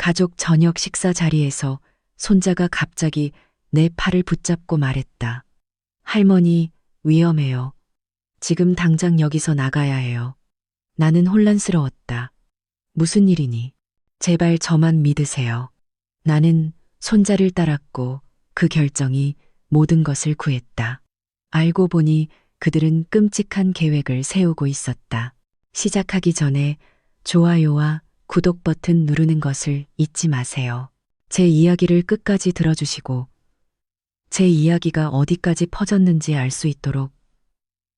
가족 저녁 식사 자리에서 손자가 갑자기 내 팔을 붙잡고 말했다. 할머니, 위험해요. 지금 당장 여기서 나가야 해요. 나는 혼란스러웠다. 무슨 일이니? 제발 저만 믿으세요. 나는 손자를 따랐고 그 결정이 모든 것을 구했다. 알고 보니 그들은 끔찍한 계획을 세우고 있었다. 시작하기 전에 좋아요와 구독 버튼 누르는 것을 잊지 마세요. 제 이야기를 끝까지 들어주시고 제 이야기가 어디까지 퍼졌는지 알 수 있도록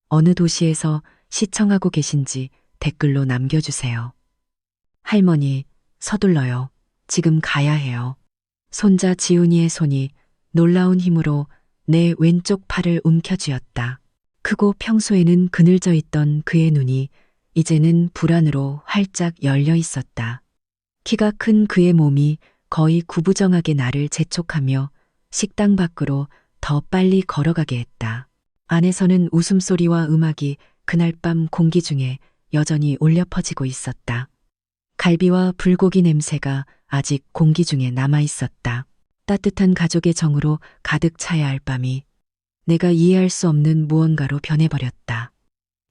어느 도시에서 시청하고 계신지 댓글로 남겨주세요. 할머니, 서둘러요. 지금 가야 해요. 손자 지훈이의 손이 놀라운 힘으로 내 왼쪽 팔을 움켜쥐었다. 크고 평소에는 그늘져 있던 그의 눈이 이제는 불안으로 활짝 열려 있었다. 키가 큰 그의 몸이 거의 구부정하게 나를 재촉하며 식당 밖으로 더 빨리 걸어가게 했다. 안에서는 웃음소리와 음악이 그날 밤 공기 중에 여전히 울려 퍼지고 있었다. 갈비와 불고기 냄새가 아직 공기 중에 남아 있었다. 따뜻한 가족의 정으로 가득 차야 할 밤이 내가 이해할 수 없는 무언가로 변해버렸다.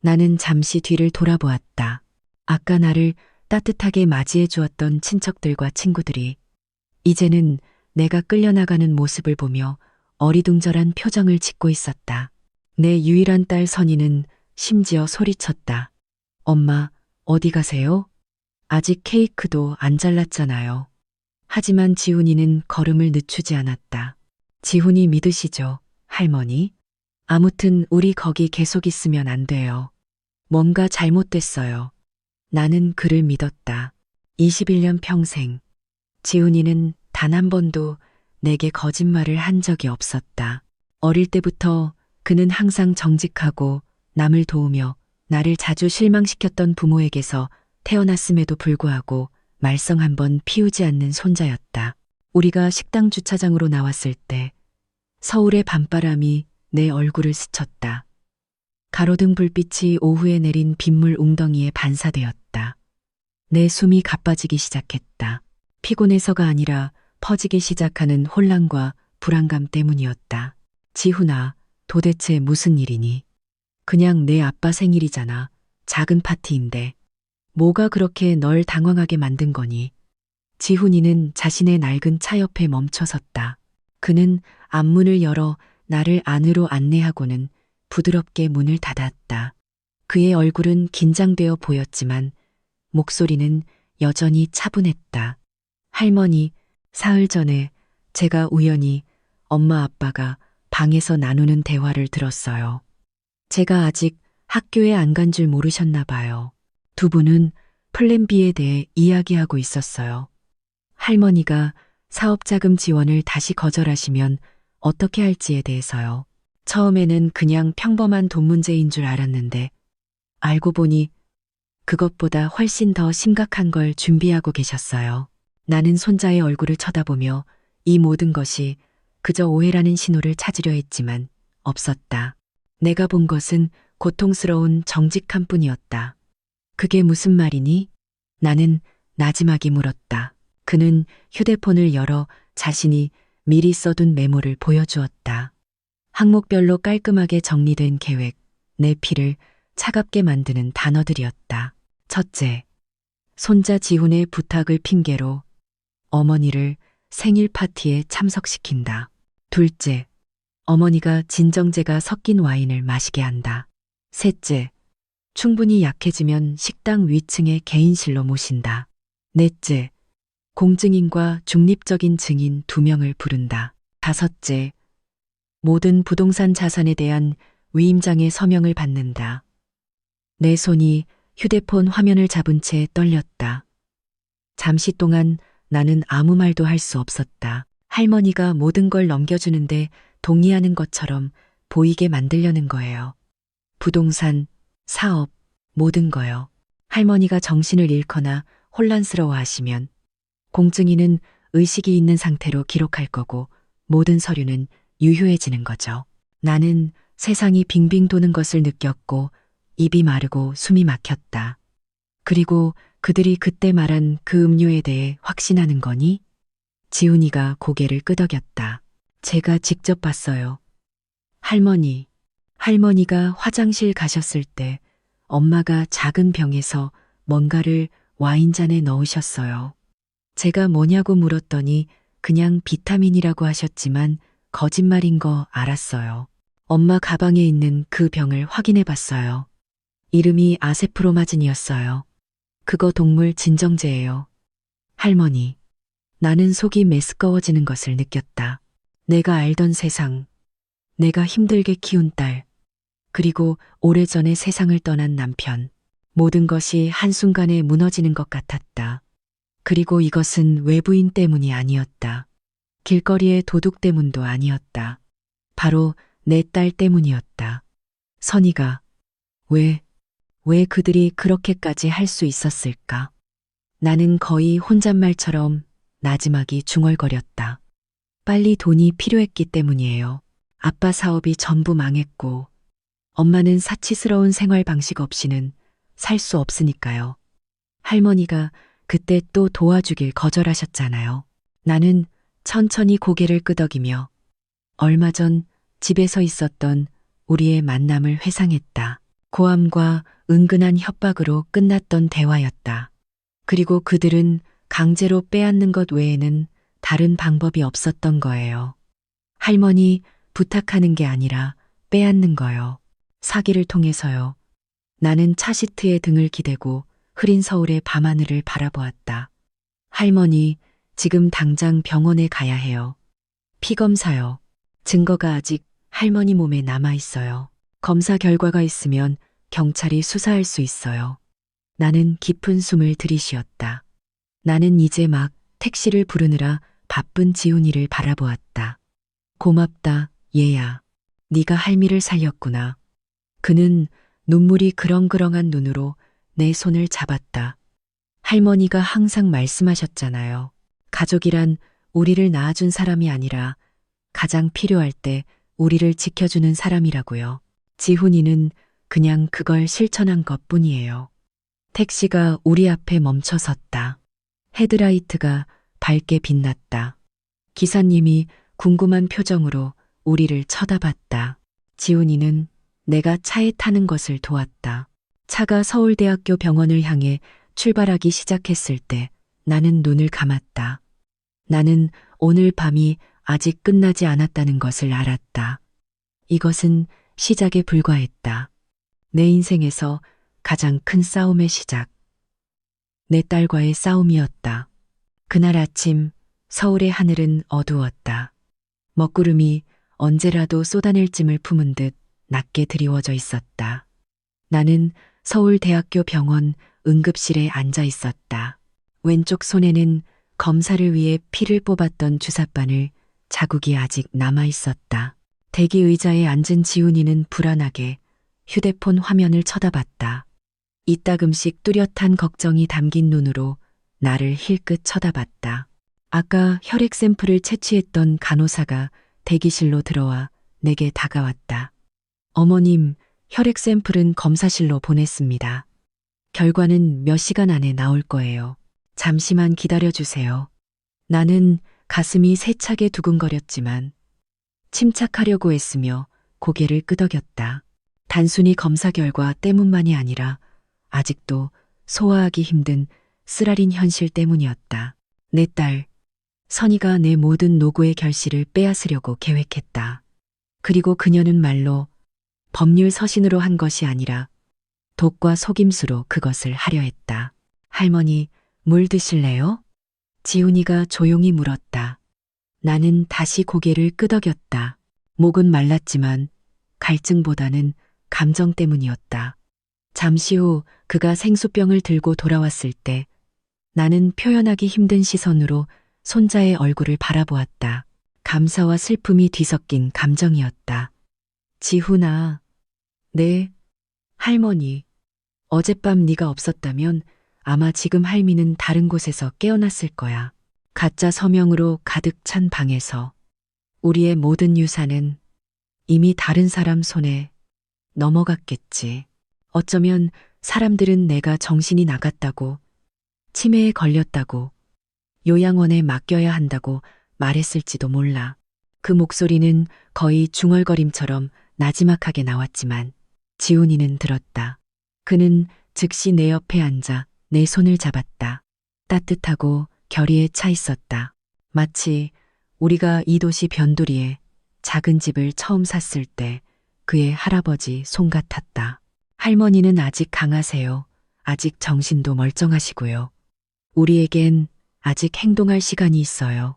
나는 잠시 뒤를 돌아보았다. 아까 나를 따뜻하게 맞이해 주었던 친척들과 친구들이 이제는 내가 끌려나가는 모습을 보며 어리둥절한 표정을 짓고 있었다. 내 유일한 딸 선이는 심지어 소리쳤다. 엄마, 어디 가세요? 아직 케이크도 안 잘랐잖아요. 하지만 지훈이는 걸음을 늦추지 않았다. 지훈이 믿으시죠, 할머니? 아무튼 우리 거기 계속 있으면 안 돼요. 뭔가 잘못됐어요. 나는 그를 믿었다. 21년 평생. 지훈이는 단 한 번도 내게 거짓말을 한 적이 없었다. 어릴 때부터 그는 항상 정직하고 남을 도우며 나를 자주 실망시켰던 부모에게서 태어났음에도 불구하고 말썽 한 번 피우지 않는 손자였다. 우리가 식당 주차장으로 나왔을 때 서울의 밤바람이 내 얼굴을 스쳤다. 가로등 불빛이 오후에 내린 빗물 웅덩이에 반사되었다. 내 숨이 가빠지기 시작했다. 피곤해서가 아니라 퍼지기 시작하는 혼란과 불안감 때문이었다. 지훈아, 도대체 무슨 일이니? 그냥 내 아빠 생일이잖아. 작은 파티인데. 뭐가 그렇게 널 당황하게 만든 거니? 지훈이는 자신의 낡은 차 옆에 멈춰섰다. 그는 앞문을 열어 나를 안으로 안내하고는 부드럽게 문을 닫았다. 그의 얼굴은 긴장되어 보였지만 목소리는 여전히 차분했다. 할머니, 사흘 전에 제가 우연히 엄마 아빠가 방에서 나누는 대화를 들었어요. 제가 아직 학교에 안 간 줄 모르셨나 봐요. 두 분은 플랜 B에 대해 이야기하고 있었어요. 할머니가 사업자금 지원을 다시 거절하시면 어떻게 할지에 대해서요. 처음에는 그냥 평범한 돈 문제인 줄 알았는데 알고 보니 그것보다 훨씬 더 심각한 걸 준비하고 계셨어요. 나는 손자의 얼굴을 쳐다보며 이 모든 것이 그저 오해라는 신호를 찾으려 했지만 없었다. 내가 본 것은 고통스러운 정직함 뿐이었다. 그게 무슨 말이니? 나는 나지막이 물었다. 그는 휴대폰을 열어 자신이 미리 써둔 메모를 보여주었다. 항목별로 깔끔하게 정리된 계획, 내 피를 차갑게 만드는 단어들이었다. 첫째, 손자 지훈의 부탁을 핑계로 어머니를 생일 파티에 참석시킨다. 둘째, 어머니가 진정제가 섞인 와인을 마시게 한다. 셋째, 충분히 약해지면 식당 위층에 개인실로 모신다. 넷째, 공증인과 중립적인 증인 2명을 부른다. 다섯째, 모든 부동산 자산에 대한 위임장의 서명을 받는다. 내 손이 휴대폰 화면을 잡은 채 떨렸다. 잠시 동안 나는 아무 말도 할 수 없었다. 할머니가 모든 걸 넘겨주는데 동의하는 것처럼 보이게 만들려는 거예요. 부동산, 사업, 모든 거요. 할머니가 정신을 잃거나 혼란스러워 하시면 공증인은 의식이 있는 상태로 기록할 거고 모든 서류는 유효해지는 거죠. 나는 세상이 빙빙 도는 것을 느꼈고 입이 마르고 숨이 막혔다. 그리고 그들이 그때 말한 그 음료에 대해 확신하는 거니? 지훈이가 고개를 끄덕였다. 제가 직접 봤어요. 할머니가 화장실 가셨을 때 엄마가 작은 병에서 뭔가를 와인잔에 넣으셨어요. 제가 뭐냐고 물었더니 그냥 비타민이라고 하셨지만 거짓말인 거 알았어요. 엄마 가방에 있는 그 병을 확인해 봤어요. 이름이 아세프로마진이었어요. 그거 동물 진정제예요. 할머니, 나는 속이 메스꺼워지는 것을 느꼈다. 내가 알던 세상, 내가 힘들게 키운 딸, 그리고 오래전에 세상을 떠난 남편, 모든 것이 한순간에 무너지는 것 같았다. 그리고 이것은 외부인 때문이 아니었다. 길거리의 도둑 때문도 아니었다. 바로 내 딸 때문이었다. 선이가 왜 그들이 그렇게까지 할 수 있었을까? 나는 거의 혼잣말처럼 나지막이 중얼거렸다. 빨리 돈이 필요했기 때문이에요. 아빠 사업이 전부 망했고, 엄마는 사치스러운 생활 방식 없이는 살 수 없으니까요. 할머니가 그때 또 도와주길 거절하셨잖아요. 나는 천천히 고개를 끄덕이며 얼마 전 집에서 있었던 우리의 만남을 회상했다. 고함과 은근한 협박으로 끝났던 대화였다. 그리고 그들은 강제로 빼앗는 것 외에는 다른 방법이 없었던 거예요. 할머니 부탁하는 게 아니라 빼앗는 거요. 사기를 통해서요. 나는 차 시트에 등을 기대고 흐린 서울의 밤하늘을 바라보았다. 할머니, 지금 당장 병원에 가야 해요. 피 검사요. 증거가 아직 할머니 몸에 남아 있어요. 검사 결과가 있으면 경찰이 수사할 수 있어요. 나는 깊은 숨을 들이쉬었다. 나는 이제 막 택시를 부르느라 바쁜 지훈이를 바라보았다. 고맙다, 얘야. 네가 할미를 살렸구나. 그는 눈물이 그렁그렁한 눈으로 내 손을 잡았다. 할머니가 항상 말씀하셨잖아요. 가족이란 우리를 낳아준 사람이 아니라 가장 필요할 때 우리를 지켜주는 사람이라고요. 지훈이는 그냥 그걸 실천한 것뿐이에요. 택시가 우리 앞에 멈춰 섰다. 헤드라이트가 밝게 빛났다. 기사님이 궁금한 표정으로 우리를 쳐다봤다. 지훈이는 내가 차에 타는 것을 도왔다. 차가 서울대학교 병원을 향해 출발하기 시작했을 때 나는 눈을 감았다. 나는 오늘 밤이 아직 끝나지 않았다는 것을 알았다. 이것은 시작에 불과했다. 내 인생에서 가장 큰 싸움의 시작. 내 딸과의 싸움이었다. 그날 아침 서울의 하늘은 어두웠다. 먹구름이 언제라도 쏟아낼 짐을 품은 듯 낮게 드리워져 있었다. 나는 서울대학교 병원 응급실에 앉아 있었다. 왼쪽 손에는 검사를 위해 피를 뽑았던 주사바늘 자국이 아직 남아 있었다. 대기 의자에 앉은 지훈이는 불안하게 휴대폰 화면을 쳐다봤다. 이따금씩 뚜렷한 걱정이 담긴 눈으로 나를 힐끗 쳐다봤다. 아까 혈액 샘플을 채취했던 간호사가 대기실로 들어와 내게 다가왔다. 어머님, 혈액 샘플은 검사실로 보냈습니다. 결과는 몇 시간 안에 나올 거예요. 잠시만 기다려주세요. 나는 가슴이 세차게 두근거렸지만 침착하려고 애쓰며 고개를 끄덕였다. 단순히 검사 결과 때문만이 아니라 아직도 소화하기 힘든 쓰라린 현실 때문이었다. 내 딸, 선이가 내 모든 노고의 결실을 빼앗으려고 계획했다. 그리고 그녀는 말로 법률 서신으로 한 것이 아니라 독과 속임수로 그것을 하려 했다. 할머니, 물 드실래요? 지훈이가 조용히 물었다. 나는 다시 고개를 끄덕였다. 목은 말랐지만 갈증보다는 감정 때문이었다. 잠시 후 그가 생수병을 들고 돌아왔을 때 나는 표현하기 힘든 시선으로 손자의 얼굴을 바라보았다. 감사와 슬픔이 뒤섞인 감정이었다. 지훈아, 네, 할머니. 어젯밤 네가 없었다면 아마 지금 할미는 다른 곳에서 깨어났을 거야. 가짜 서명으로 가득 찬 방에서 우리의 모든 유산은 이미 다른 사람 손에 넘어갔겠지. 어쩌면 사람들은 내가 정신이 나갔다고 치매에 걸렸다고, 요양원에 맡겨야 한다고 말했을지도 몰라. 그 목소리는 거의 중얼거림처럼 나지막하게 나왔지만 지훈이는 들었다. 그는 즉시 내 옆에 앉아 내 손을 잡았다. 따뜻하고 결의에 차 있었다. 마치 우리가 이 도시 변두리에 작은 집을 처음 샀을 때 그의 할아버지 손 같았다. 할머니는 아직 강하세요. 아직 정신도 멀쩡하시고요. 우리에겐 아직 행동할 시간이 있어요.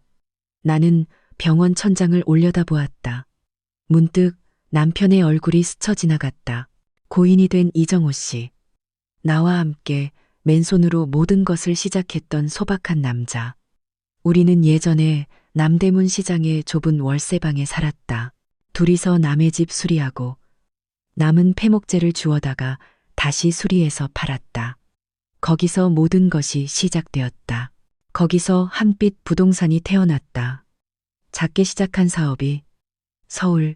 나는 병원 천장을 올려다보았다. 문득 남편의 얼굴이 스쳐 지나갔다. 고인이 된 이정호 씨. 나와 함께 맨손으로 모든 것을 시작했던 소박한 남자. 우리는 예전에 남대문 시장의 좁은 월세방에 살았다. 둘이서 남의 집 수리하고 남은 폐목재를 주워다가 다시 수리해서 팔았다. 거기서 모든 것이 시작되었다. 거기서 한빛 부동산이 태어났다. 작게 시작한 사업이 서울,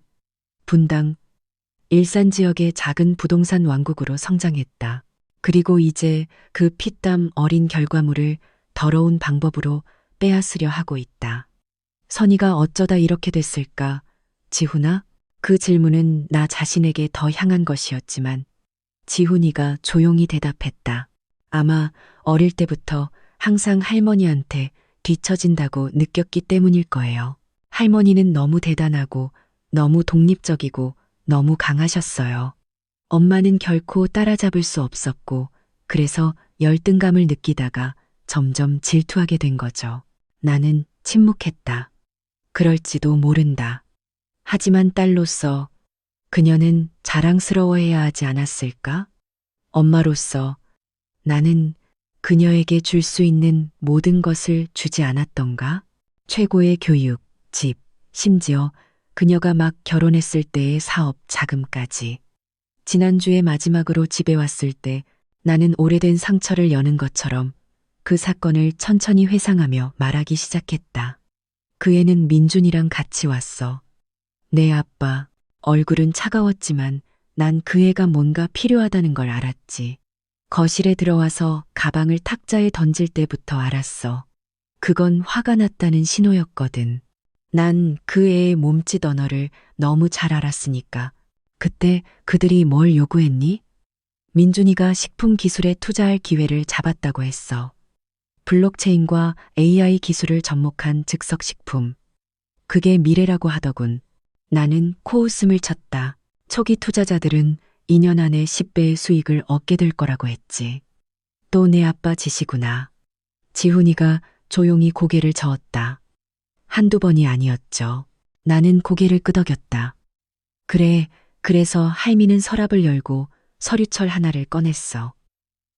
분당, 일산 지역의 작은 부동산 왕국으로 성장했다. 그리고 이제 그 피땀 어린 결과물을 더러운 방법으로 빼앗으려 하고 있다. 선이가 어쩌다 이렇게 됐을까? 지훈아? 그 질문은 나 자신에게 더 향한 것이었지만 지훈이가 조용히 대답했다. 아마 어릴 때부터 항상 할머니한테 뒤처진다고 느꼈기 때문일 거예요. 할머니는 너무 대단하고 너무 독립적이고 너무 강하셨어요. 엄마는 결코 따라잡을 수 없었고 그래서 열등감을 느끼다가 점점 질투하게 된 거죠. 나는 침묵했다. 그럴지도 모른다. 하지만 딸로서 그녀는 자랑스러워해야 하지 않았을까? 엄마로서 나는 그녀에게 줄 수 있는 모든 것을 주지 않았던가? 최고의 교육, 집, 심지어 그녀가 막 결혼했을 때의 사업 자금까지. 지난주에 마지막으로 집에 왔을 때 나는 오래된 상처를 여는 것처럼 그 사건을 천천히 회상하며 말하기 시작했다. 그 애는 민준이랑 같이 왔어. 내 아빠. 얼굴은 차가웠지만 난 그 애가 뭔가 필요하다는 걸 알았지. 거실에 들어와서 가방을 탁자에 던질 때부터 알았어. 그건 화가 났다는 신호였거든. 난 그 애의 몸짓 언어를 너무 잘 알았으니까. 그때 그들이 뭘 요구했니? 민준이가 식품 기술에 투자할 기회를 잡았다고 했어. 블록체인과 AI 기술을 접목한 즉석식품. 그게 미래라고 하더군. 나는 코웃음을 쳤다. 초기 투자자들은 2년 안에 10배의 수익을 얻게 될 거라고 했지. 또 내 아빠 짓이구나. 지훈이가 조용히 고개를 저었다. 한두 번이 아니었죠. 나는 고개를 끄덕였다. 그래, 그래서 할미는 서랍을 열고 서류철 하나를 꺼냈어.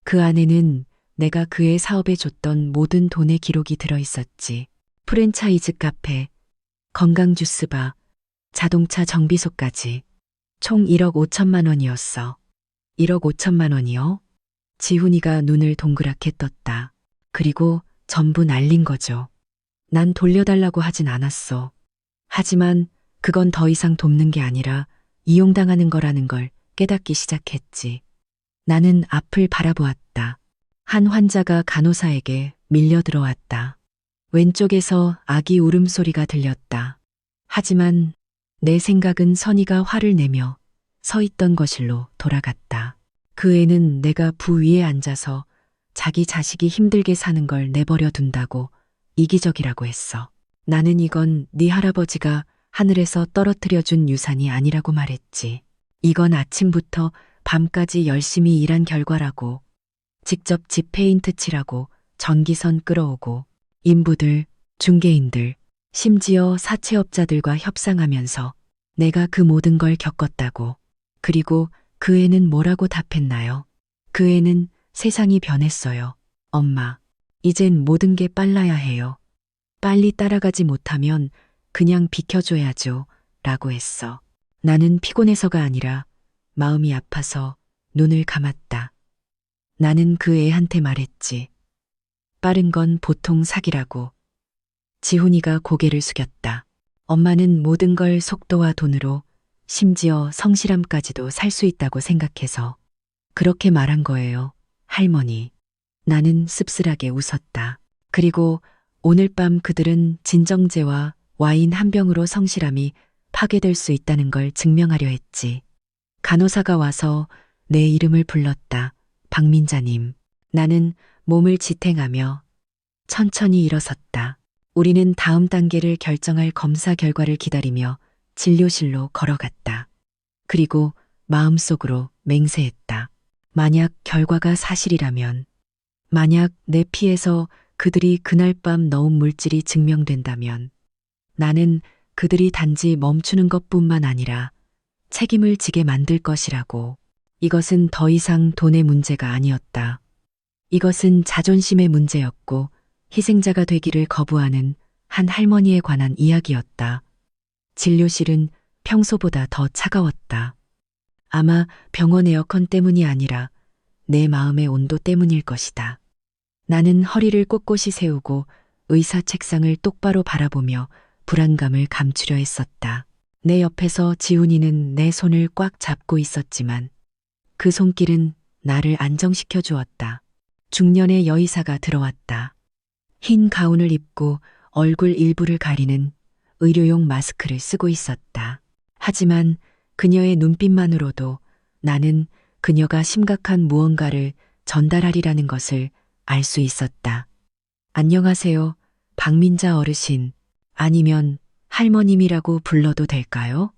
그 안에는 내가 그의 사업에 줬던 모든 돈의 기록이 들어있었지. 프랜차이즈 카페, 건강주스바, 자동차 정비소까지. 총 1억 5천만 원이었어. 1억 5천만 원이요? 지훈이가 눈을 동그랗게 떴다. 그리고 전부 날린 거죠. 난 돌려달라고 하진 않았어. 하지만 그건 더 이상 돕는 게 아니라 이용당하는 거라는 걸 깨닫기 시작했지. 나는 앞을 바라보았다. 한 환자가 간호사에게 밀려 들어왔다. 왼쪽에서 아기 울음소리가 들렸다. 하지만 내 생각은 선이가 화를 내며 서 있던 거실로 돌아갔다. 그 애는 내가 부 위에 앉아서 자기 자식이 힘들게 사는 걸 내버려 둔다고 이기적이라고 했어. 나는 이건 네 할아버지가 하늘에서 떨어뜨려 준 유산이 아니라고 말했지. 이건 아침부터 밤까지 열심히 일한 결과라고. 직접 집 페인트 칠하고 전기선 끌어오고 인부들, 중개인들, 심지어 사채업자들과 협상하면서 내가 그 모든 걸 겪었다고. 그리고 그 애는 뭐라고 답했나요? 그 애는 세상이 변했어요. 엄마, 이젠 모든 게 빨라야 해요. 빨리 따라가지 못하면 그냥 비켜줘야죠. 라고 했어. 나는 피곤해서가 아니라 마음이 아파서 눈을 감았다. 나는 그 애한테 말했지. 빠른 건 보통 사기라고. 지훈이가 고개를 숙였다. 엄마는 모든 걸 속도와 돈으로, 심지어 성실함까지도 살 수 있다고 생각해서 그렇게 말한 거예요, 할머니. 나는 씁쓸하게 웃었다. 그리고 오늘 밤 그들은 진정제와 와인 한 병으로 성실함이 파괴될 수 있다는 걸 증명하려 했지. 간호사가 와서 내 이름을 불렀다. 박민자님. 나는 몸을 지탱하며 천천히 일어섰다. 우리는 다음 단계를 결정할 검사 결과를 기다리며 진료실로 걸어갔다. 그리고 마음속으로 맹세했다. 만약 결과가 사실이라면, 만약 내 피에서 그들이 그날 밤 넣은 물질이 증명된다면, 나는 그들이 단지 멈추는 것뿐만 아니라 책임을 지게 만들 것이라고. 이것은 더 이상 돈의 문제가 아니었다. 이것은 자존심의 문제였고 희생자가 되기를 거부하는 한 할머니에 관한 이야기였다. 진료실은 평소보다 더 차가웠다. 아마 병원 에어컨 때문이 아니라 내 마음의 온도 때문일 것이다. 나는 허리를 꼿꼿이 세우고 의사 책상을 똑바로 바라보며 불안감을 감추려 했었다. 내 옆에서 지훈이는 내 손을 꽉 잡고 있었지만 그 손길은 나를 안정시켜 주었다. 중년의 여의사가 들어왔다. 흰 가운을 입고 얼굴 일부를 가리는 의료용 마스크를 쓰고 있었다. 하지만 그녀의 눈빛만으로도 나는 그녀가 심각한 무언가를 전달하리라는 것을 알 수 있었다. 안녕하세요, 박민자 어르신. 아니면 할머님이라고 불러도 될까요?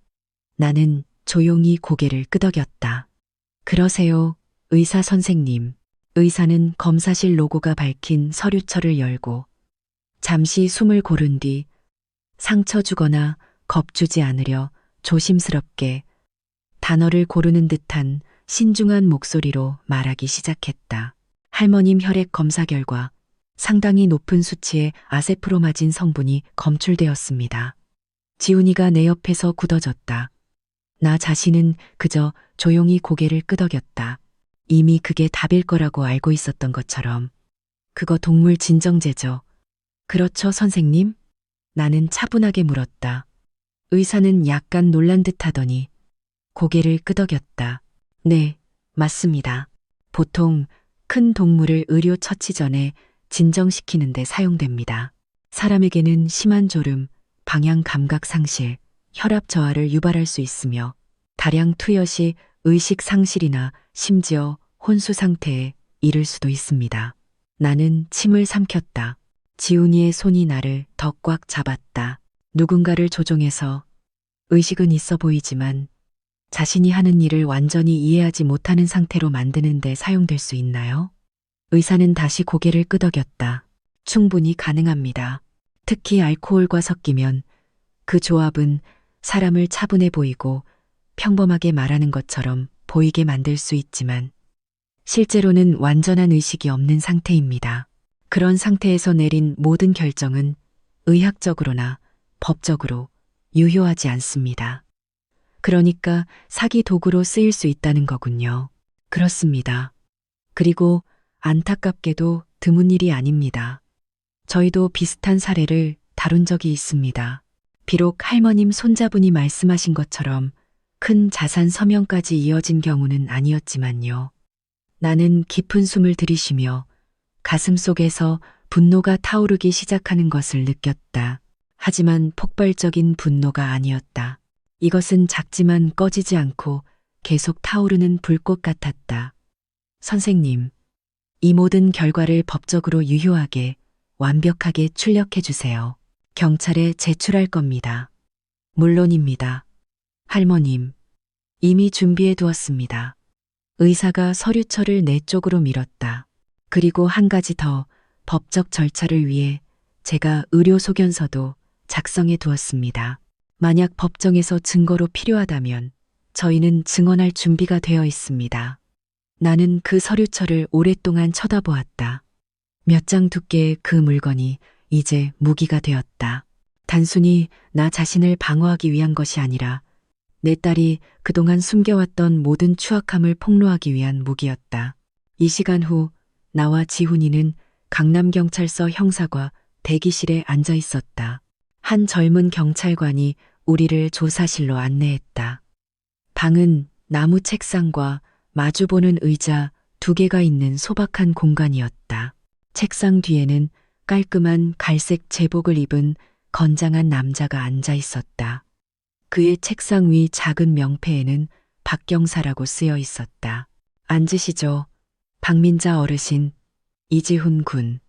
나는 조용히 고개를 끄덕였다. 그러세요, 의사 선생님. 의사는 검사실 로고가 밝힌 서류철을 열고 잠시 숨을 고른 뒤 상처 주거나 겁주지 않으려 조심스럽게 단어를 고르는 듯한 신중한 목소리로 말하기 시작했다. 할머님 혈액 검사 결과 상당히 높은 수치의 아세프로마진 성분이 검출되었습니다. 지훈이가 내 옆에서 굳어졌다. 나 자신은 그저 조용히 고개를 끄덕였다. 이미 그게 답일 거라고 알고 있었던 것처럼. 그거 동물 진정제죠. 그렇죠, 선생님? 나는 차분하게 물었다. 의사는 약간 놀란 듯 하더니 고개를 끄덕였다. 네, 맞습니다. 보통 큰 동물을 의료 처치 전에 진정시키는 데 사용됩니다. 사람에게는 심한 졸음, 방향 감각 상실, 혈압 저하를 유발할 수 있으며 다량 투여 시 의식 상실이나 심지어 혼수 상태에 이를 수도 있습니다. 나는 침을 삼켰다. 지훈이의 손이 나를 더 꽉 잡았다. 누군가를 조종해서 의식은 있어 보이지만 자신이 하는 일을 완전히 이해하지 못하는 상태로 만드는 데 사용될 수 있나요? 의사는 다시 고개를 끄덕였다. 충분히 가능합니다. 특히 알코올과 섞이면 그 조합은 사람을 차분해 보이고 평범하게 말하는 것처럼 보이게 만들 수 있지만 실제로는 완전한 의식이 없는 상태입니다. 그런 상태에서 내린 모든 결정은 의학적으로나 법적으로 유효하지 않습니다. 그러니까 사기 도구로 쓰일 수 있다는 거군요. 그렇습니다. 그리고 안타깝게도 드문 일이 아닙니다. 저희도 비슷한 사례를 다룬 적이 있습니다. 비록 할머님 손자분이 말씀하신 것처럼 큰 자산 서명까지 이어진 경우는 아니었지만요. 나는 깊은 숨을 들이쉬며 가슴 속에서 분노가 타오르기 시작하는 것을 느꼈다. 하지만 폭발적인 분노가 아니었다. 이것은 작지만 꺼지지 않고 계속 타오르는 불꽃 같았다. 선생님, 이 모든 결과를 법적으로 유효하게 완벽하게 출력해 주세요. 경찰에 제출할 겁니다. 물론입니다. 할머님, 이미 준비해 두었습니다. 의사가 서류철을 내 쪽으로 밀었다. 그리고 한 가지 더 법적 절차를 위해 제가 의료 소견서도 작성해 두었습니다. 만약 법정에서 증거로 필요하다면 저희는 증언할 준비가 되어 있습니다. 나는 그 서류철을 오랫동안 쳐다보았다. 몇 장 두께의 그 물건이 이제 무기가 되었다. 단순히 나 자신을 방어하기 위한 것이 아니라 내 딸이 그동안 숨겨왔던 모든 추악함을 폭로하기 위한 무기였다. 이 시간 후 나와 지훈이는 강남경찰서 형사과 대기실에 앉아 있었다. 한 젊은 경찰관이 우리를 조사실로 안내했다. 방은 나무 책상과 마주보는 의자 두 개가 있는 소박한 공간이었다. 책상 뒤에는 깔끔한 갈색 제복을 입은 건장한 남자가 앉아 있었다. 그의 책상 위 작은 명패에는 박경사라고 쓰여 있었다. 앉으시죠. 박민자 어르신, 이지훈 군.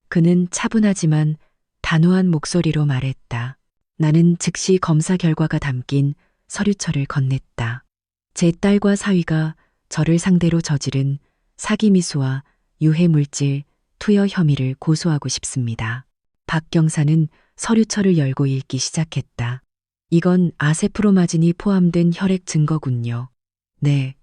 그는 차분하지만 단호한 목소리로 말했다. 나는 즉시 검사 결과가 담긴 서류철을 건넸다. 제 딸과 사위가 저를 상대로 저지른 사기미수와 유해물질 투여 혐의를 고소하고 싶습니다. 박 경사는 서류철을 열고 읽기 시작했다. 이건 아세프로마진이 포함된 혈액 증거군요. 네,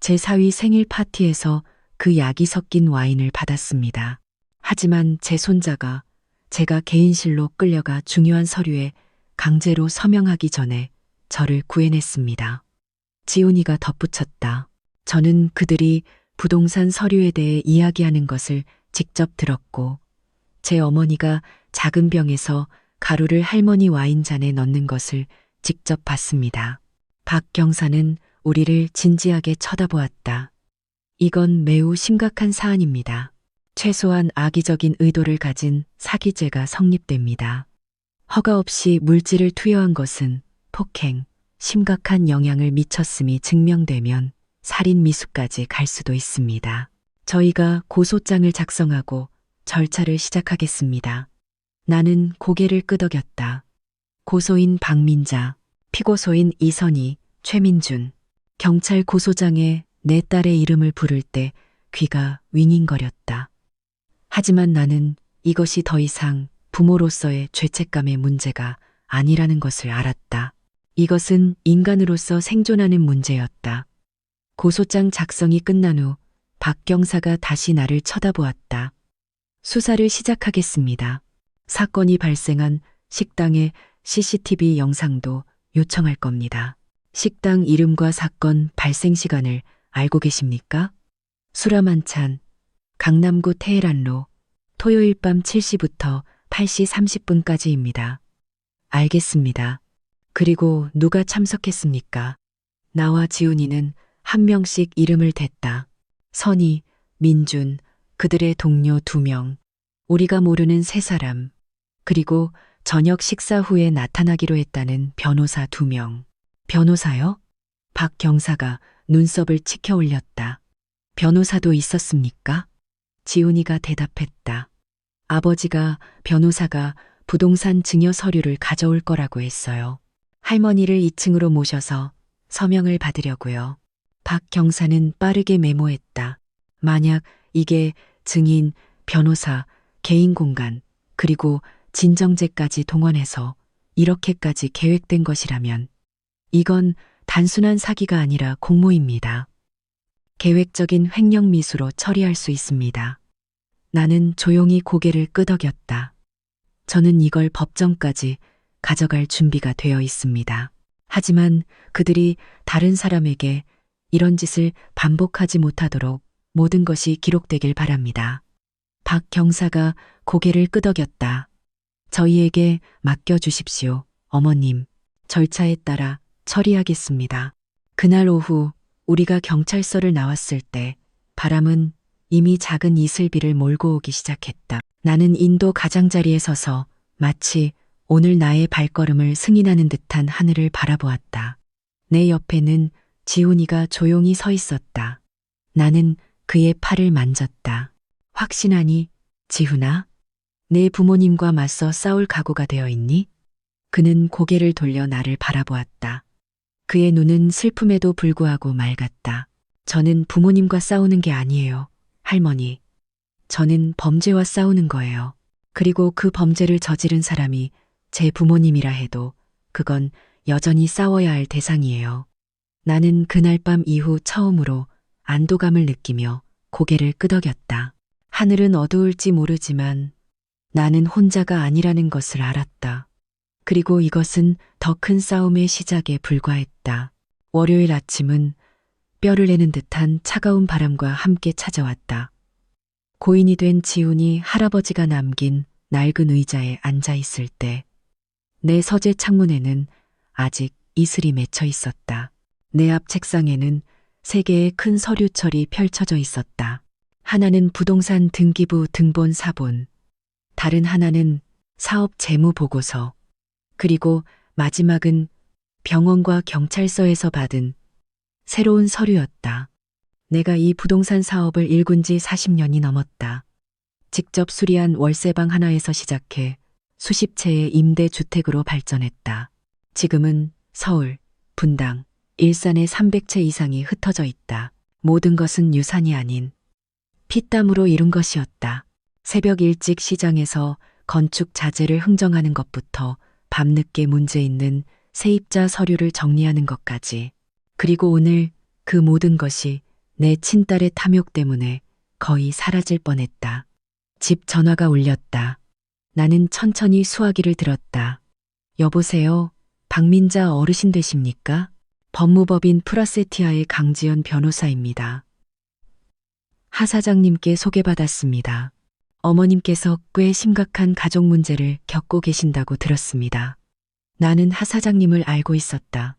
제 사위 생일 파티에서 그 약이 섞인 와인을 받았습니다. 하지만 제 손자가 제가 개인실로 끌려가 중요한 서류에 강제로 서명하기 전에 저를 구해냈습니다. 지훈이가 덧붙였다. 저는 그들이 부동산 서류에 대해 이야기하는 것을 직접 들었고 제 어머니가 작은 병에서 가루를 할머니 와인잔에 넣는 것을 직접 봤습니다. 박 경사는 우리를 진지하게 쳐다보았다. 이건 매우 심각한 사안입니다. 최소한 악의적인 의도를 가진 사기죄가 성립됩니다. 허가 없이 물질을 투여한 것은 폭행, 심각한 영향을 미쳤음이 증명되면 살인 미수까지 갈 수도 있습니다. 저희가 고소장을 작성하고 절차를 시작하겠습니다. 나는 고개를 끄덕였다. 고소인 박민자, 피고소인 이선희, 최민준. 경찰 고소장에 내 딸의 이름을 부를 때 귀가 윙윙거렸다. 하지만 나는 이것이 더 이상 부모로서의 죄책감의 문제가 아니라는 것을 알았다. 이것은 인간으로서 생존하는 문제였다. 고소장 작성이 끝난 후 박 경사가 다시 나를 쳐다보았다. 수사를 시작하겠습니다. 사건이 발생한 식당의 CCTV 영상도 요청할 겁니다. 식당 이름과 사건 발생 시간을 알고 계십니까? 수라만찬, 강남구 테헤란로, 토요일 밤 7시부터 8시 30분까지입니다. 알겠습니다. 그리고 누가 참석했습니까? 나와 지훈이는 한 명씩 이름을 댔다. 선희, 민준, 그들의 동료 2명, 우리가 모르는 3사람, 그리고 저녁 식사 후에 나타나기로 했다는 변호사 2명. 변호사요? 박 경사가 눈썹을 치켜 올렸다. 변호사도 있었습니까? 지훈이가 대답했다. 아버지가 변호사가 부동산 증여 서류를 가져올 거라고 했어요. 할머니를 2층으로 모셔서 서명을 받으려고요. 박 경사는 빠르게 메모했다. 만약 이게 증인, 변호사, 개인 공간, 그리고 진정제까지 동원해서 이렇게까지 계획된 것이라면 이건 단순한 사기가 아니라 공모입니다. 계획적인 횡령 미수로 처리할 수 있습니다. 나는 조용히 고개를 끄덕였다. 저는 이걸 법정까지 가져갈 준비가 되어 있습니다. 하지만 그들이 다른 사람에게 이런 짓을 반복하지 못하도록 모든 것이 기록되길 바랍니다. 박 경사가 고개를 끄덕였다. 저희에게 맡겨주십시오, 어머님. 절차에 따라 처리하겠습니다. 그날 오후 우리가 경찰서를 나왔을 때 바람은 이미 작은 이슬비를 몰고 오기 시작했다. 나는 인도 가장자리에 서서 마치 오늘 나의 발걸음을 승인하는 듯한 하늘을 바라보았다. 내 옆에는 지훈이가 조용히 서 있었다. 나는 그의 팔을 만졌다. 확신하니, 지훈아? 내 부모님과 맞서 싸울 각오가 되어 있니? 그는 고개를 돌려 나를 바라보았다. 그의 눈은 슬픔에도 불구하고 맑았다. 저는 부모님과 싸우는 게 아니에요, 할머니. 저는 범죄와 싸우는 거예요. 그리고 그 범죄를 저지른 사람이 제 부모님이라 해도 그건 여전히 싸워야 할 대상이에요. 나는 그날 밤 이후 처음으로 안도감을 느끼며 고개를 끄덕였다. 하늘은 어두울지 모르지만 나는 혼자가 아니라는 것을 알았다. 그리고 이것은 더 큰 싸움의 시작에 불과했다. 월요일 아침은 뼈를 내는 듯한 차가운 바람과 함께 찾아왔다. 고인이 된 지훈이 할아버지가 남긴 낡은 의자에 앉아 있을 때 내 서재 창문에는 아직 이슬이 맺혀 있었다. 내 앞 책상에는 세 개의 큰 서류철이 펼쳐져 있었다. 하나는 부동산 등기부 등본 사본, 다른 하나는 사업 재무 보고서, 그리고 마지막은 병원과 경찰서에서 받은 새로운 서류였다. 내가 이 부동산 사업을 일군 지 40년이 넘었다. 직접 수리한 월세방 하나에서 시작해 수십 채의 임대주택으로 발전했다. 지금은 서울, 분당, 일산에 300채 이상이 흩어져 있다. 모든 것은 유산이 아닌 피땀으로 이룬 것이었다. 새벽 일찍 시장에서 건축 자재를 흥정하는 것부터 밤늦게 문제 있는 세입자 서류를 정리하는 것까지. 그리고 오늘 그 모든 것이 내 친딸의 탐욕 때문에 거의 사라질 뻔했다. 집 전화가 울렸다. 나는 천천히 수화기를 들었다. 여보세요? 박민자 어르신 되십니까? 법무법인 프라세티아의 강지연 변호사입니다. 하 사장님께 소개받았습니다. 어머님께서 꽤 심각한 가족 문제를 겪고 계신다고 들었습니다. 나는 하 사장님을 알고 있었다.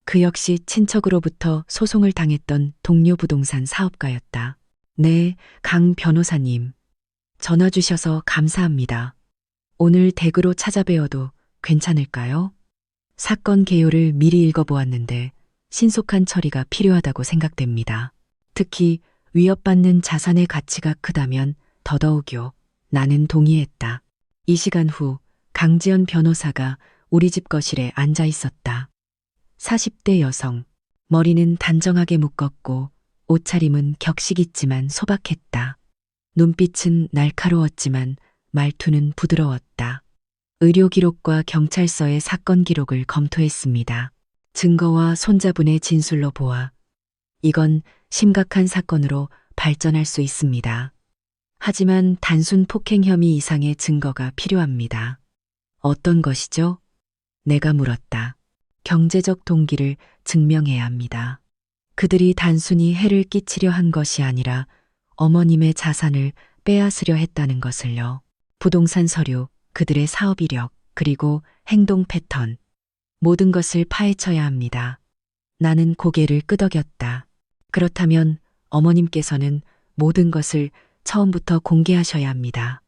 그 역시 친척으로부터 소송을 당했던 동료 부동산 사업가였다. 네, 강 변호사님. 전화 주셔서 감사합니다. 오늘 댁으로 찾아뵈어도 괜찮을까요? 사건 개요를 미리 읽어보았는데 신속한 처리가 필요하다고 생각됩니다. 특히 위협받는 자산의 가치가 크다면 더더욱요. 나는 동의했다. 이 시간 후 강지연 변호사가 우리 집 거실에 앉아 있었다. 40대 여성, 머리는 단정하게 묶었고 옷차림은 격식 있지만 소박했다. 눈빛은 날카로웠지만 말투는 부드러웠다. 의료 기록과 경찰서의 사건 기록을 검토했습니다. 증거와 손자분의 진술로 보아 이건 심각한 사건으로 발전할 수 있습니다. 하지만 단순 폭행 혐의 이상의 증거가 필요합니다. 어떤 것이죠? 내가 물었다. 경제적 동기를 증명해야 합니다. 그들이 단순히 해를 끼치려 한 것이 아니라 어머님의 자산을 빼앗으려 했다는 것을요. 부동산 서류, 그들의 사업 이력, 그리고 행동 패턴, 모든 것을 파헤쳐야 합니다. 나는 고개를 끄덕였다. 그렇다면 어머님께서는 모든 것을 처음부터 공개하셔야 합니다.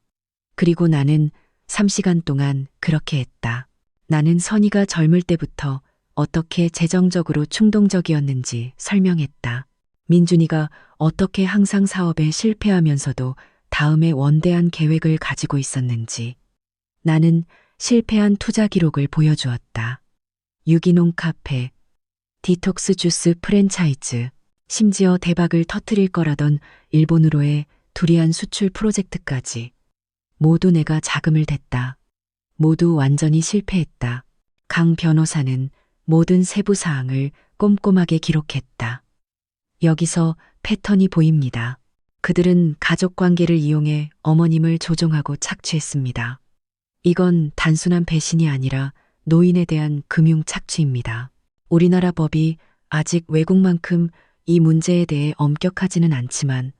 그리고 나는 3시간 동안 그렇게 했다. 나는 선희가 젊을 때부터 어떻게 재정적으로 충동적이었는지 설명했다. 민준이가 어떻게 항상 사업에 실패하면서도 다음에 원대한 계획을 가지고 있었는지. 나는 실패한 투자 기록을 보여주었다. 유기농 카페, 디톡스 주스 프랜차이즈, 심지어 대박을 터뜨릴 거라던 일본으로의 두리안 수출 프로젝트까지. 모두 내가 자금을 댔다. 모두 완전히 실패했다. 강 변호사는 모든 세부 사항을 꼼꼼하게 기록했다. 여기서 패턴이 보입니다. 그들은 가족 관계를 이용해 어머님을 조종하고 착취했습니다. 이건 단순한 배신이 아니라 노인에 대한 금융 착취입니다. 우리나라 법이 아직 외국만큼 이 문제에 대해 엄격하지는 않지만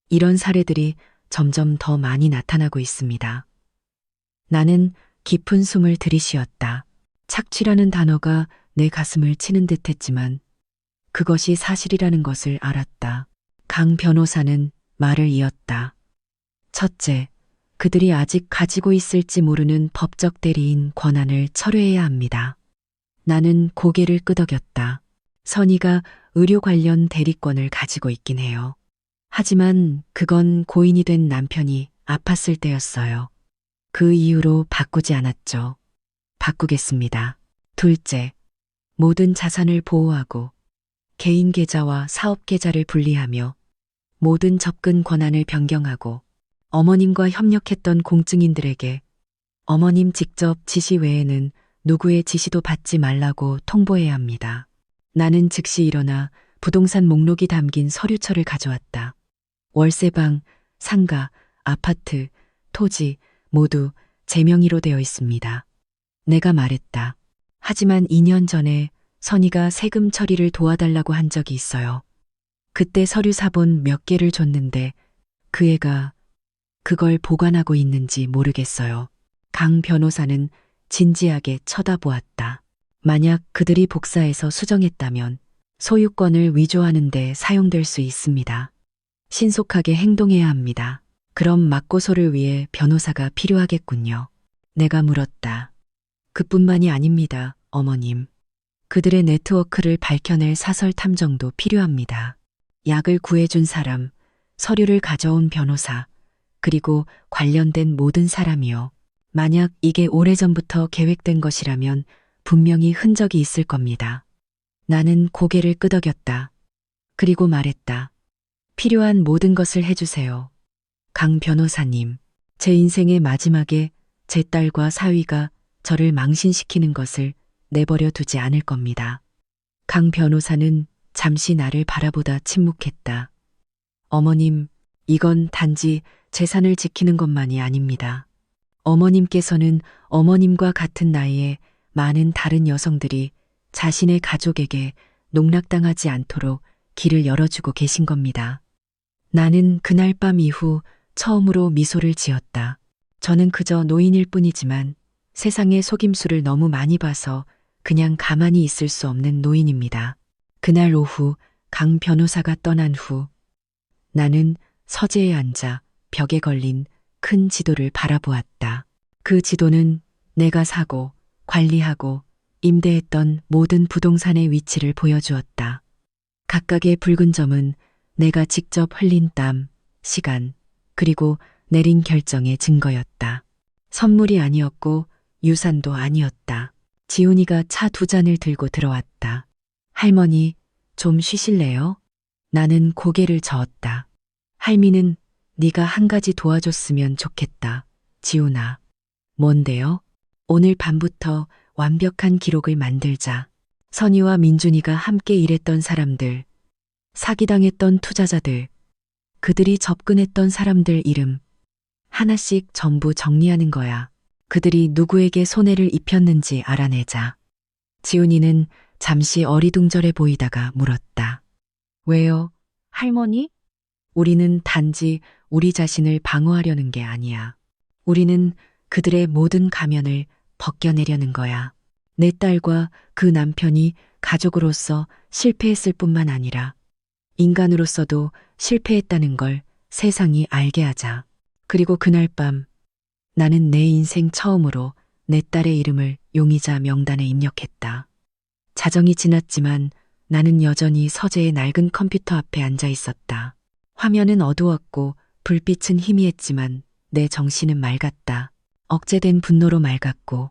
이런 사례들이 점점 더 많이 나타나고 있습니다. 나는 깊은 숨을 들이쉬었다. 착취라는 단어가 내 가슴을 치는 듯 했지만 그것이 사실이라는 것을 알았다. 강 변호사는 말을 이었다. 첫째, 그들이 아직 가지고 있을지 모르는 법적 대리인 권한을 철회해야 합니다. 나는 고개를 끄덕였다. 선희가 의료 관련 대리권을 가지고 있긴 해요. 하지만 그건 고인이 된 남편이 아팠을 때였어요. 그 이후로 바꾸지 않았죠. 바꾸겠습니다. 둘째, 모든 자산을 보호하고 개인 계좌와 사업 계좌를 분리하며 모든 접근 권한을 변경하고 어머님과 협력했던 공증인들에게 어머님 직접 지시 외에는 누구의 지시도 받지 말라고 통보해야 합니다. 나는 즉시 일어나 부동산 목록이 담긴 서류철을 가져왔다. 월세방, 상가, 아파트, 토지 모두 제 명의로 되어 있습니다. 내가 말했다. 하지만 2년 전에 선희가 세금 처리를 도와달라고 한 적이 있어요. 그때 서류 사본 몇 개를 줬는데 그 애가 그걸 보관하고 있는지 모르겠어요. 강 변호사는 진지하게 쳐다보았다. 만약 그들이 복사해서 수정했다면 소유권을 위조하는 데 사용될 수 있습니다. 신속하게 행동해야 합니다. 그럼 맞고소를 위해 변호사가 필요하겠군요. 내가 물었다. 그뿐만이 아닙니다, 어머님. 그들의 네트워크를 밝혀낼 사설 탐정도 필요합니다. 약을 구해준 사람, 서류를 가져온 변호사, 그리고 관련된 모든 사람이요. 만약 이게 오래전부터 계획된 것이라면 분명히 흔적이 있을 겁니다. 나는 고개를 끄덕였다. 그리고 말했다. 필요한 모든 것을 해주세요. 강 변호사님, 제 인생의 마지막에 제 딸과 사위가 저를 망신시키는 것을 내버려 두지 않을 겁니다. 강 변호사는 잠시 나를 바라보다 침묵했다. 어머님, 이건 단지 재산을 지키는 것만이 아닙니다. 어머님께서는 어머님과 같은 나이에 많은 다른 여성들이 자신의 가족에게 농락당하지 않도록 길을 열어주고 계신 겁니다. 나는 그날 밤 이후 처음으로 미소를 지었다. 저는 그저 노인일 뿐이지만 세상의 속임수를 너무 많이 봐서 그냥 가만히 있을 수 없는 노인입니다. 그날 오후 강 변호사가 떠난 후 나는 서재에 앉아 벽에 걸린 큰 지도를 바라보았다. 그 지도는 내가 사고 관리하고 임대했던 모든 부동산의 위치를 보여주었다. 각각의 붉은 점은 내가 직접 흘린 땀, 시간, 그리고 내린 결정의 증거였다. 선물이 아니었고 유산도 아니었다. 지훈이가 차 2잔을 들고 들어왔다. 할머니, 좀 쉬실래요? 나는 고개를 저었다. 할미는 네가 한 가지 도와줬으면 좋겠다. 지훈아. 뭔데요? 오늘 밤부터 완벽한 기록을 만들자. 선희와 민준이가 함께 일했던 사람들, 사기당했던 투자자들, 그들이 접근했던 사람들 이름, 하나씩 전부 정리하는 거야. 그들이 누구에게 손해를 입혔는지 알아내자. 지훈이는 잠시 어리둥절해 보이다가 물었다. 왜요, 할머니? 우리는 단지 우리 자신을 방어하려는 게 아니야. 우리는 그들의 모든 가면을 벗겨내려는 거야. 내 딸과 그 남편이 가족으로서 실패했을 뿐만 아니라 인간으로서도 실패했다는 걸 세상이 알게 하자. 그리고 그날 밤 나는 내 인생 처음으로 내 딸의 이름을 용의자 명단에 입력했다. 자정이 지났지만 나는 여전히 서재의 낡은 컴퓨터 앞에 앉아 있었다. 화면은 어두웠고 불빛은 희미했지만 내 정신은 맑았다. 억제된 분노로 맑았고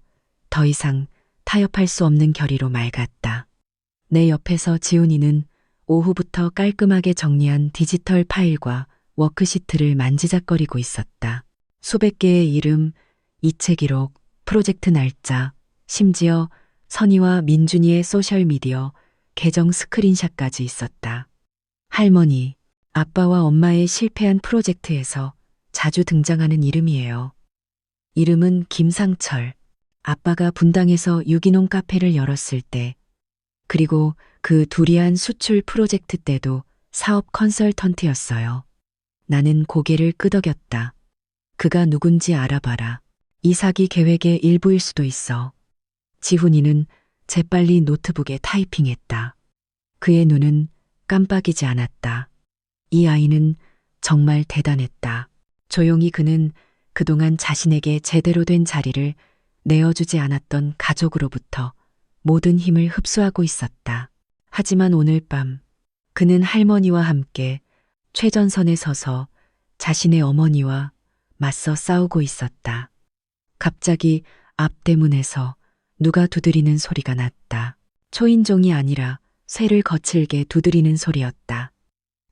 더 이상 타협할 수 없는 결의로 맑았다. 내 옆에서 지훈이는 오후부터 깔끔하게 정리한 디지털 파일과 워크시트를 만지작거리고 있었다. 수백 개의 이름, 이체 기록, 프로젝트 날짜, 심지어 선희와 민준이의 소셜미디어, 계정 스크린샷까지 있었다. 할머니, 아빠와 엄마의 실패한 프로젝트에서 자주 등장하는 이름이에요. 이름은 김상철. 아빠가 분당에서 유기농 카페를 열었을 때, 그리고 그 두리안 수출 프로젝트 때도 사업 컨설턴트였어요. 나는 고개를 끄덕였다. 그가 누군지 알아봐라. 이 사기 계획의 일부일 수도 있어. 지훈이는 재빨리 노트북에 타이핑했다. 그의 눈은 깜빡이지 않았다. 이 아이는 정말 대단했다. 조용히 그는 그동안 자신에게 제대로 된 자리를 내어주지 않았던 가족으로부터 모든 힘을 흡수하고 있었다. 하지만 오늘 밤 그는 할머니와 함께 최전선에 서서 자신의 어머니와 맞서 싸우고 있었다. 갑자기 앞대문에서 누가 두드리는 소리가 났다. 초인종이 아니라 쇠를 거칠게 두드리는 소리였다.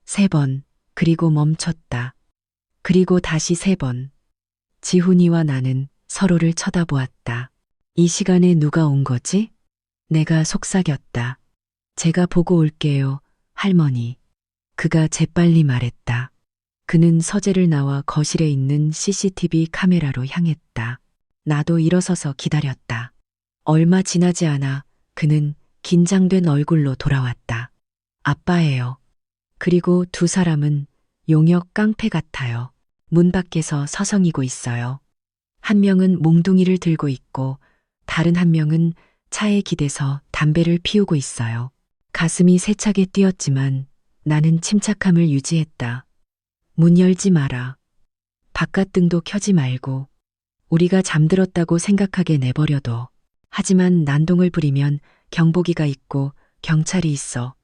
3번, 그리고 멈췄다. 그리고 다시 3번. 지훈이와 나는 서로를 쳐다보았다. 이 시간에 누가 온 거지? 내가 속삭였다. 제가 보고 올게요, 할머니. 그가 재빨리 말했다. 그는 서재를 나와 거실에 있는 CCTV 카메라로 향했다. 나도 일어서서 기다렸다. 얼마 지나지 않아 그는 긴장된 얼굴로 돌아왔다. 아빠예요. 그리고 2 사람은 용역 깡패 같아요. 문 밖에서 서성이고 있어요. 한 명은 몽둥이를 들고 있고 다른 한 명은 차에 기대서 담배를 피우고 있어요. 가슴이 세차게 뛰었지만 나는 침착함을 유지했다. 문 열지 마라. 바깥 등도 켜지 말고. 우리가 잠들었다고 생각하게 내버려둬. 하지만 난동을 부리면 경보기가 있고 경찰이 있어.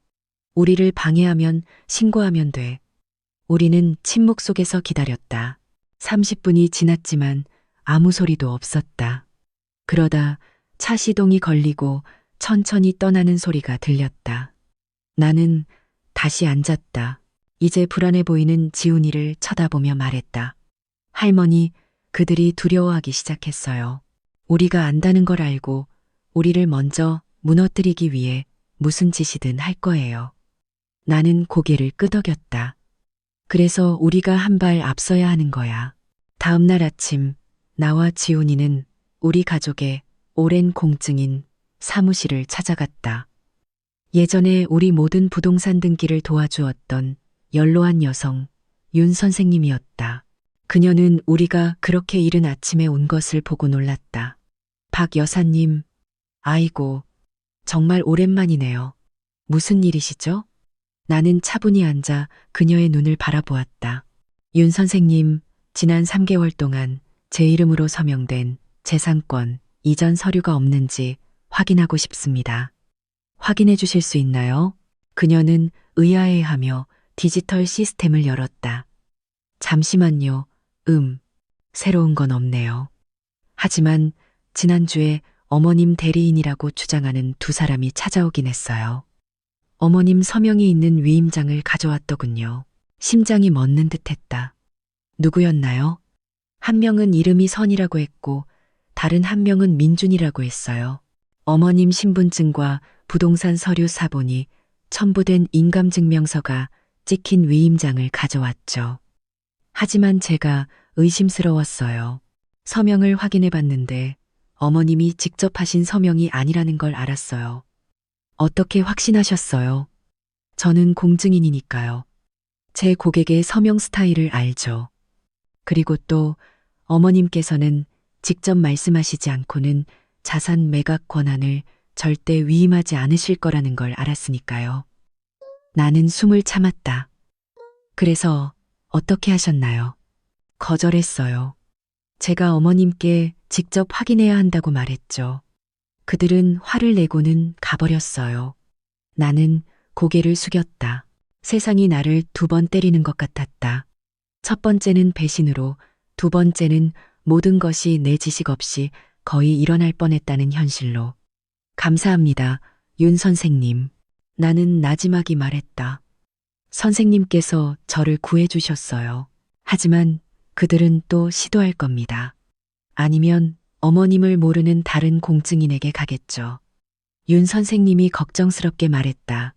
우리를 방해하면 신고하면 돼. 우리는 침묵 속에서 기다렸다. 30분이 지났지만 아무 소리도 없었다. 그러다 차 시동이 걸리고 천천히 떠나는 소리가 들렸다. 나는 다시 앉았다. 이제 불안해 보이는 지훈이를 쳐다보며 말했다. 할머니, 그들이 두려워하기 시작했어요. 우리가 안다는 걸 알고 우리를 먼저 무너뜨리기 위해 무슨 짓이든 할 거예요. 나는 고개를 끄덕였다. 그래서 우리가 한 발 앞서야 하는 거야. 다음 날 아침, 나와 지훈이는 우리 가족의 오랜 공증인 사무실을 찾아갔다. 예전에 우리 모든 부동산 등기를 도와주었던 연로한 여성, 윤 선생님이었다. 그녀는 우리가 그렇게 이른 아침에 온 것을 보고 놀랐다. 박 여사님, 아이고, 정말 오랜만이네요. 무슨 일이시죠? 나는 차분히 앉아 그녀의 눈을 바라보았다. 윤 선생님, 지난 3개월 동안 제 이름으로 서명된 재산권 이전 서류가 없는지 확인하고 싶습니다. 확인해 주실 수 있나요? 그녀는 의아해하며 디지털 시스템을 열었다. 잠시만요. 새로운 건 없네요. 하지만 지난주에 어머님 대리인이라고 주장하는 두 사람이 찾아오긴 했어요. 어머님 서명이 있는 위임장을 가져왔더군요. 심장이 멎는 듯했다. 누구였나요? 한 명은 이름이 선이라고 했고 다른 한 명은 민준이라고 했어요. 어머님 신분증과 부동산 서류 사본이 첨부된 인감증명서가 찍힌 위임장을 가져왔죠. 하지만 제가 의심스러웠어요. 서명을 확인해 봤는데 어머님이 직접 하신 서명이 아니라는 걸 알았어요. 어떻게 확신하셨어요? 저는 공증인이니까요. 제 고객의 서명 스타일을 알죠. 그리고 또 어머님께서는 직접 말씀하시지 않고는 자산 매각 권한을 절대 위임하지 않으실 거라는 걸 알았으니까요. 나는 숨을 참았다. 그래서 어떻게 하셨나요? 거절했어요. 제가 어머님께 직접 확인해야 한다고 말했죠. 그들은 화를 내고는 가버렸어요. 나는 고개를 숙였다. 세상이 나를 두 번 때리는 것 같았다. 첫 번째는 배신으로, 두 번째는 모든 것이 내 지식 없이 거의 일어날 뻔했다는 현실로. 감사합니다, 윤 선생님. 나는 나지막이 말했다. 선생님께서 저를 구해주셨어요. 하지만 그들은 또 시도할 겁니다. 아니면 어머님을 모르는 다른 공증인에게 가겠죠. 윤 선생님이 걱정스럽게 말했다.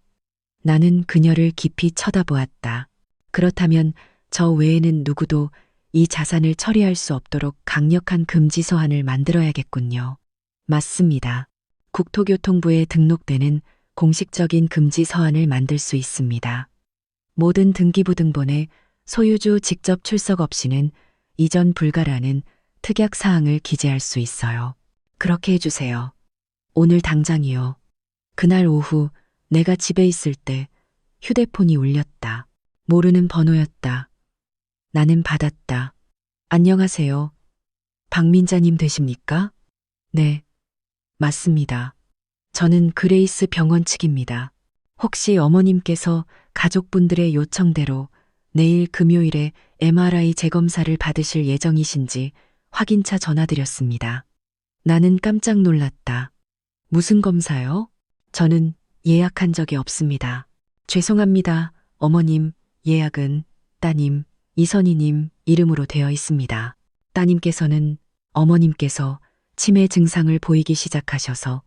나는 그녀를 깊이 쳐다보았다. 그렇다면 저 외에는 누구도 이 자산을 처리할 수 없도록 강력한 금지 서한을 만들어야겠군요. 맞습니다. 국토교통부에 등록되는 공식적인 금지 서한을 만들 수 있습니다. 모든 등기부 등본에 소유주 직접 출석 없이는 이전 불가라는 특약 사항을 기재할 수 있어요. 그렇게 해주세요. 오늘 당장이요. 그날 오후 내가 집에 있을 때 휴대폰이 울렸다. 모르는 번호였다. 나는 받았다. 안녕하세요. 박민자님 되십니까? 네, 맞습니다. 저는 그레이스 병원 측입니다. 혹시 어머님께서 가족분들의 요청대로 내일 금요일에 MRI 재검사를 받으실 예정이신지 확인차 전화드렸습니다. 나는 깜짝 놀랐다. 무슨 검사요? 저는 예약한 적이 없습니다. 죄송합니다, 어머님. 예약은 따님, 이선희님 이름으로 되어 있습니다. 따님께서는 어머님께서 치매 증상을 보이기 시작하셔서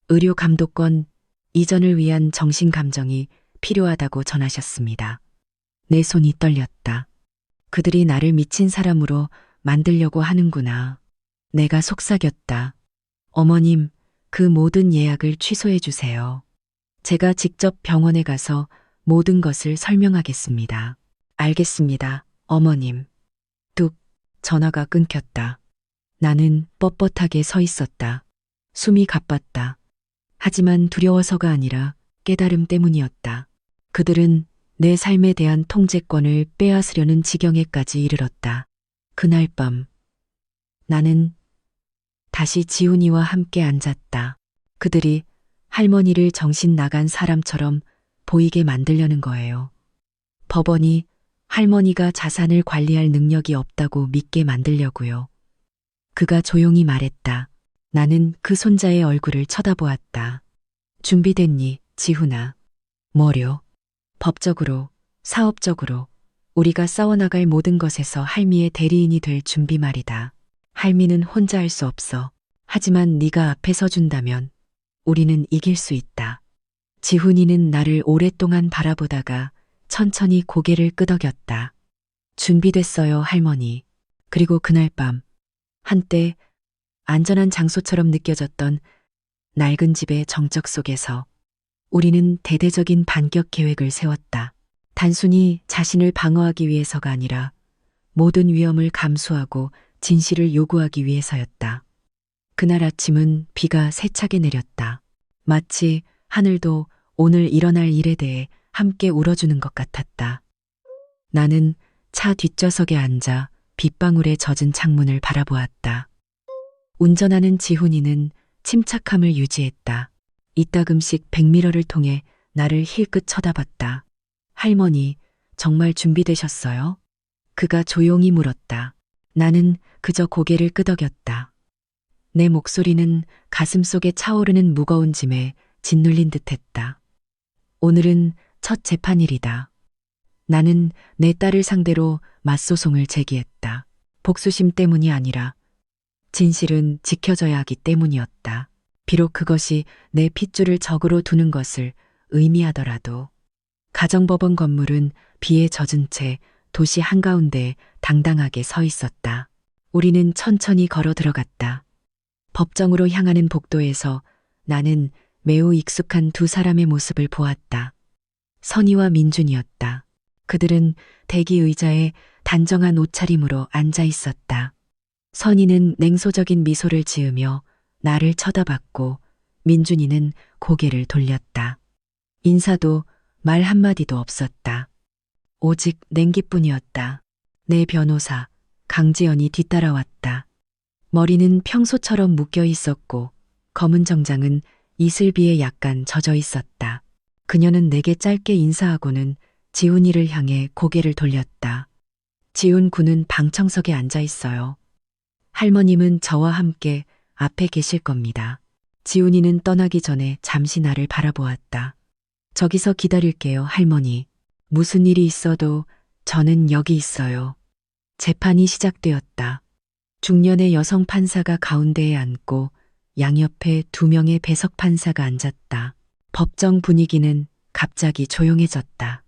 의료 감독권 이전을 위한 정신 감정이 필요하다고 전하셨습니다. 내 손이 떨렸다. 그들이 나를 미친 사람으로 만들려고 하는구나. 내가 속삭였다. 어머님, 그 모든 예약을 취소해 주세요. 제가 직접 병원에 가서 모든 것을 설명하겠습니다. 알겠습니다, 어머님. 뚝, 전화가 끊겼다. 나는 뻣뻣하게 서 있었다. 숨이 가빴다. 하지만 두려워서가 아니라 깨달음 때문이었다. 그들은 내 삶에 대한 통제권을 빼앗으려는 지경에까지 이르렀다. 그날 밤 나는 다시 지훈이와 함께 앉았다. 그들이 할머니를 정신 나간 사람처럼 보이게 만들려는 거예요. 법원이 할머니가 자산을 관리할 능력이 없다고 믿게 만들려고요. 그가 조용히 말했다. 나는 그 손자의 얼굴을 쳐다보았다. 준비됐니, 지훈아? 뭐려? 법적으로, 사업적으로 우리가 싸워나갈 모든 것에서 할미의 대리인이 될 준비 말이다. 할미는 혼자 할 수 없어. 하지만 네가 앞에 서준다면 우리는 이길 수 있다. 지훈이는 나를 오랫동안 바라보다가 천천히 고개를 끄덕였다. 준비됐어요, 할머니. 그리고 그날 밤 한때 안전한 장소처럼 느껴졌던 낡은 집의 정적 속에서 우리는 대대적인 반격 계획을 세웠다. 단순히 자신을 방어하기 위해서가 아니라 모든 위험을 감수하고 진실을 요구하기 위해서였다. 그날 아침은 비가 세차게 내렸다. 마치 하늘도 오늘 일어날 일에 대해 함께 울어주는 것 같았다. 나는 차 뒷좌석에 앉아 빗방울에 젖은 창문을 바라보았다. 운전하는 지훈이는 침착함을 유지했다. 이따금씩 백미러를 통해 나를 힐끗 쳐다봤다. 할머니, 정말 준비되셨어요? 그가 조용히 물었다. 나는 그저 고개를 끄덕였다. 내 목소리는 가슴속에 차오르는 무거운 짐에 짓눌린 듯했다. 오늘은 첫 재판일이다. 나는 내 딸을 상대로 맞소송을 제기했다. 복수심 때문이 아니라 진실은 지켜져야 하기 때문이었다. 비록 그것이 내 핏줄을 적으로 두는 것을 의미하더라도. 가정법원 건물은 비에 젖은 채 도시 한가운데 당당하게 서 있었다. 우리는 천천히 걸어 들어갔다. 법정으로 향하는 복도에서 나는 매우 익숙한 두 사람의 모습을 보았다. 선희와 민준이었다. 그들은 대기 의자에 단정한 옷차림으로 앉아 있었다. 선희는 냉소적인 미소를 지으며 나를 쳐다봤고 민준이는 고개를 돌렸다. 인사도 말 한마디도 없었다. 오직 냉기뿐이었다. 내 변호사 강지연이 뒤따라왔다. 머리는 평소처럼 묶여 있었고 검은 정장은 이슬비에 약간 젖어 있었다. 그녀는 내게 짧게 인사하고는 지훈이를 향해 고개를 돌렸다. 지훈 군은 방청석에 앉아 있어요. 할머님은 저와 함께 앞에 계실 겁니다. 지훈이는 떠나기 전에 잠시 나를 바라보았다. 저기서 기다릴게요, 할머니. 무슨 일이 있어도 저는 여기 있어요. 재판이 시작되었다. 중년의 여성 판사가 가운데에 앉고 양옆에 두 명의 배석 판사가 앉았다. 법정 분위기는 갑자기 조용해졌다.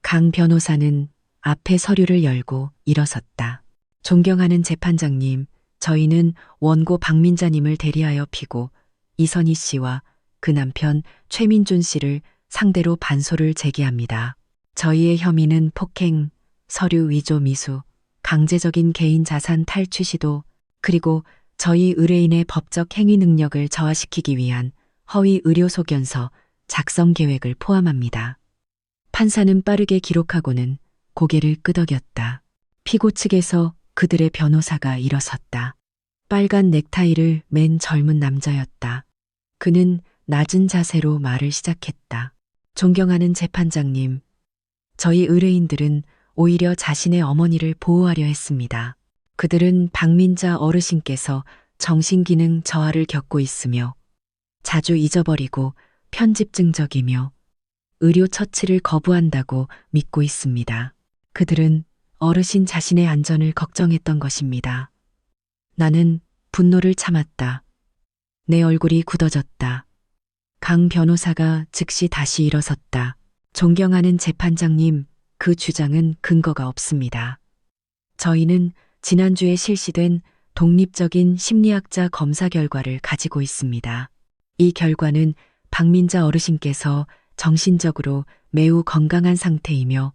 강 변호사는 앞에 서류를 열고 일어섰다. 존경하는 재판장님, 저희는 원고 박민자님을 대리하여 피고 이선희 씨와 그 남편 최민준 씨를 상대로 반소를 제기합니다. 저희의 혐의는 폭행, 서류 위조 미수, 강제적인 개인 자산 탈취 시도, 그리고 저희 의뢰인의 법적 행위 능력을 저하시키기 위한 허위 의료 소견서 작성 계획을 포함합니다. 판사는 빠르게 기록하고는 고개를 끄덕였다. 피고 측에서 그들의 변호사가 일어섰다. 빨간 넥타이를 맨 젊은 남자였다. 그는 낮은 자세로 말을 시작했다. 존경하는 재판장님, 저희 의뢰인들은 오히려 자신의 어머니를 보호하려 했습니다. 그들은 박민자 어르신께서 정신기능 저하를 겪고 있으며 자주 잊어버리고 편집증적이며 의료 처치를 거부한다고 믿고 있습니다. 그들은 어르신 자신의 안전을 걱정했던 것입니다. 나는 분노를 참았다. 내 얼굴이 굳어졌다. 강 변호사가 즉시 다시 일어섰다. 존경하는 재판장님, 그 주장은 근거가 없습니다. 저희는 지난주에 실시된 독립적인 심리학자 검사 결과를 가지고 있습니다. 이 결과는 박민자 어르신께서 정신적으로 매우 건강한 상태이며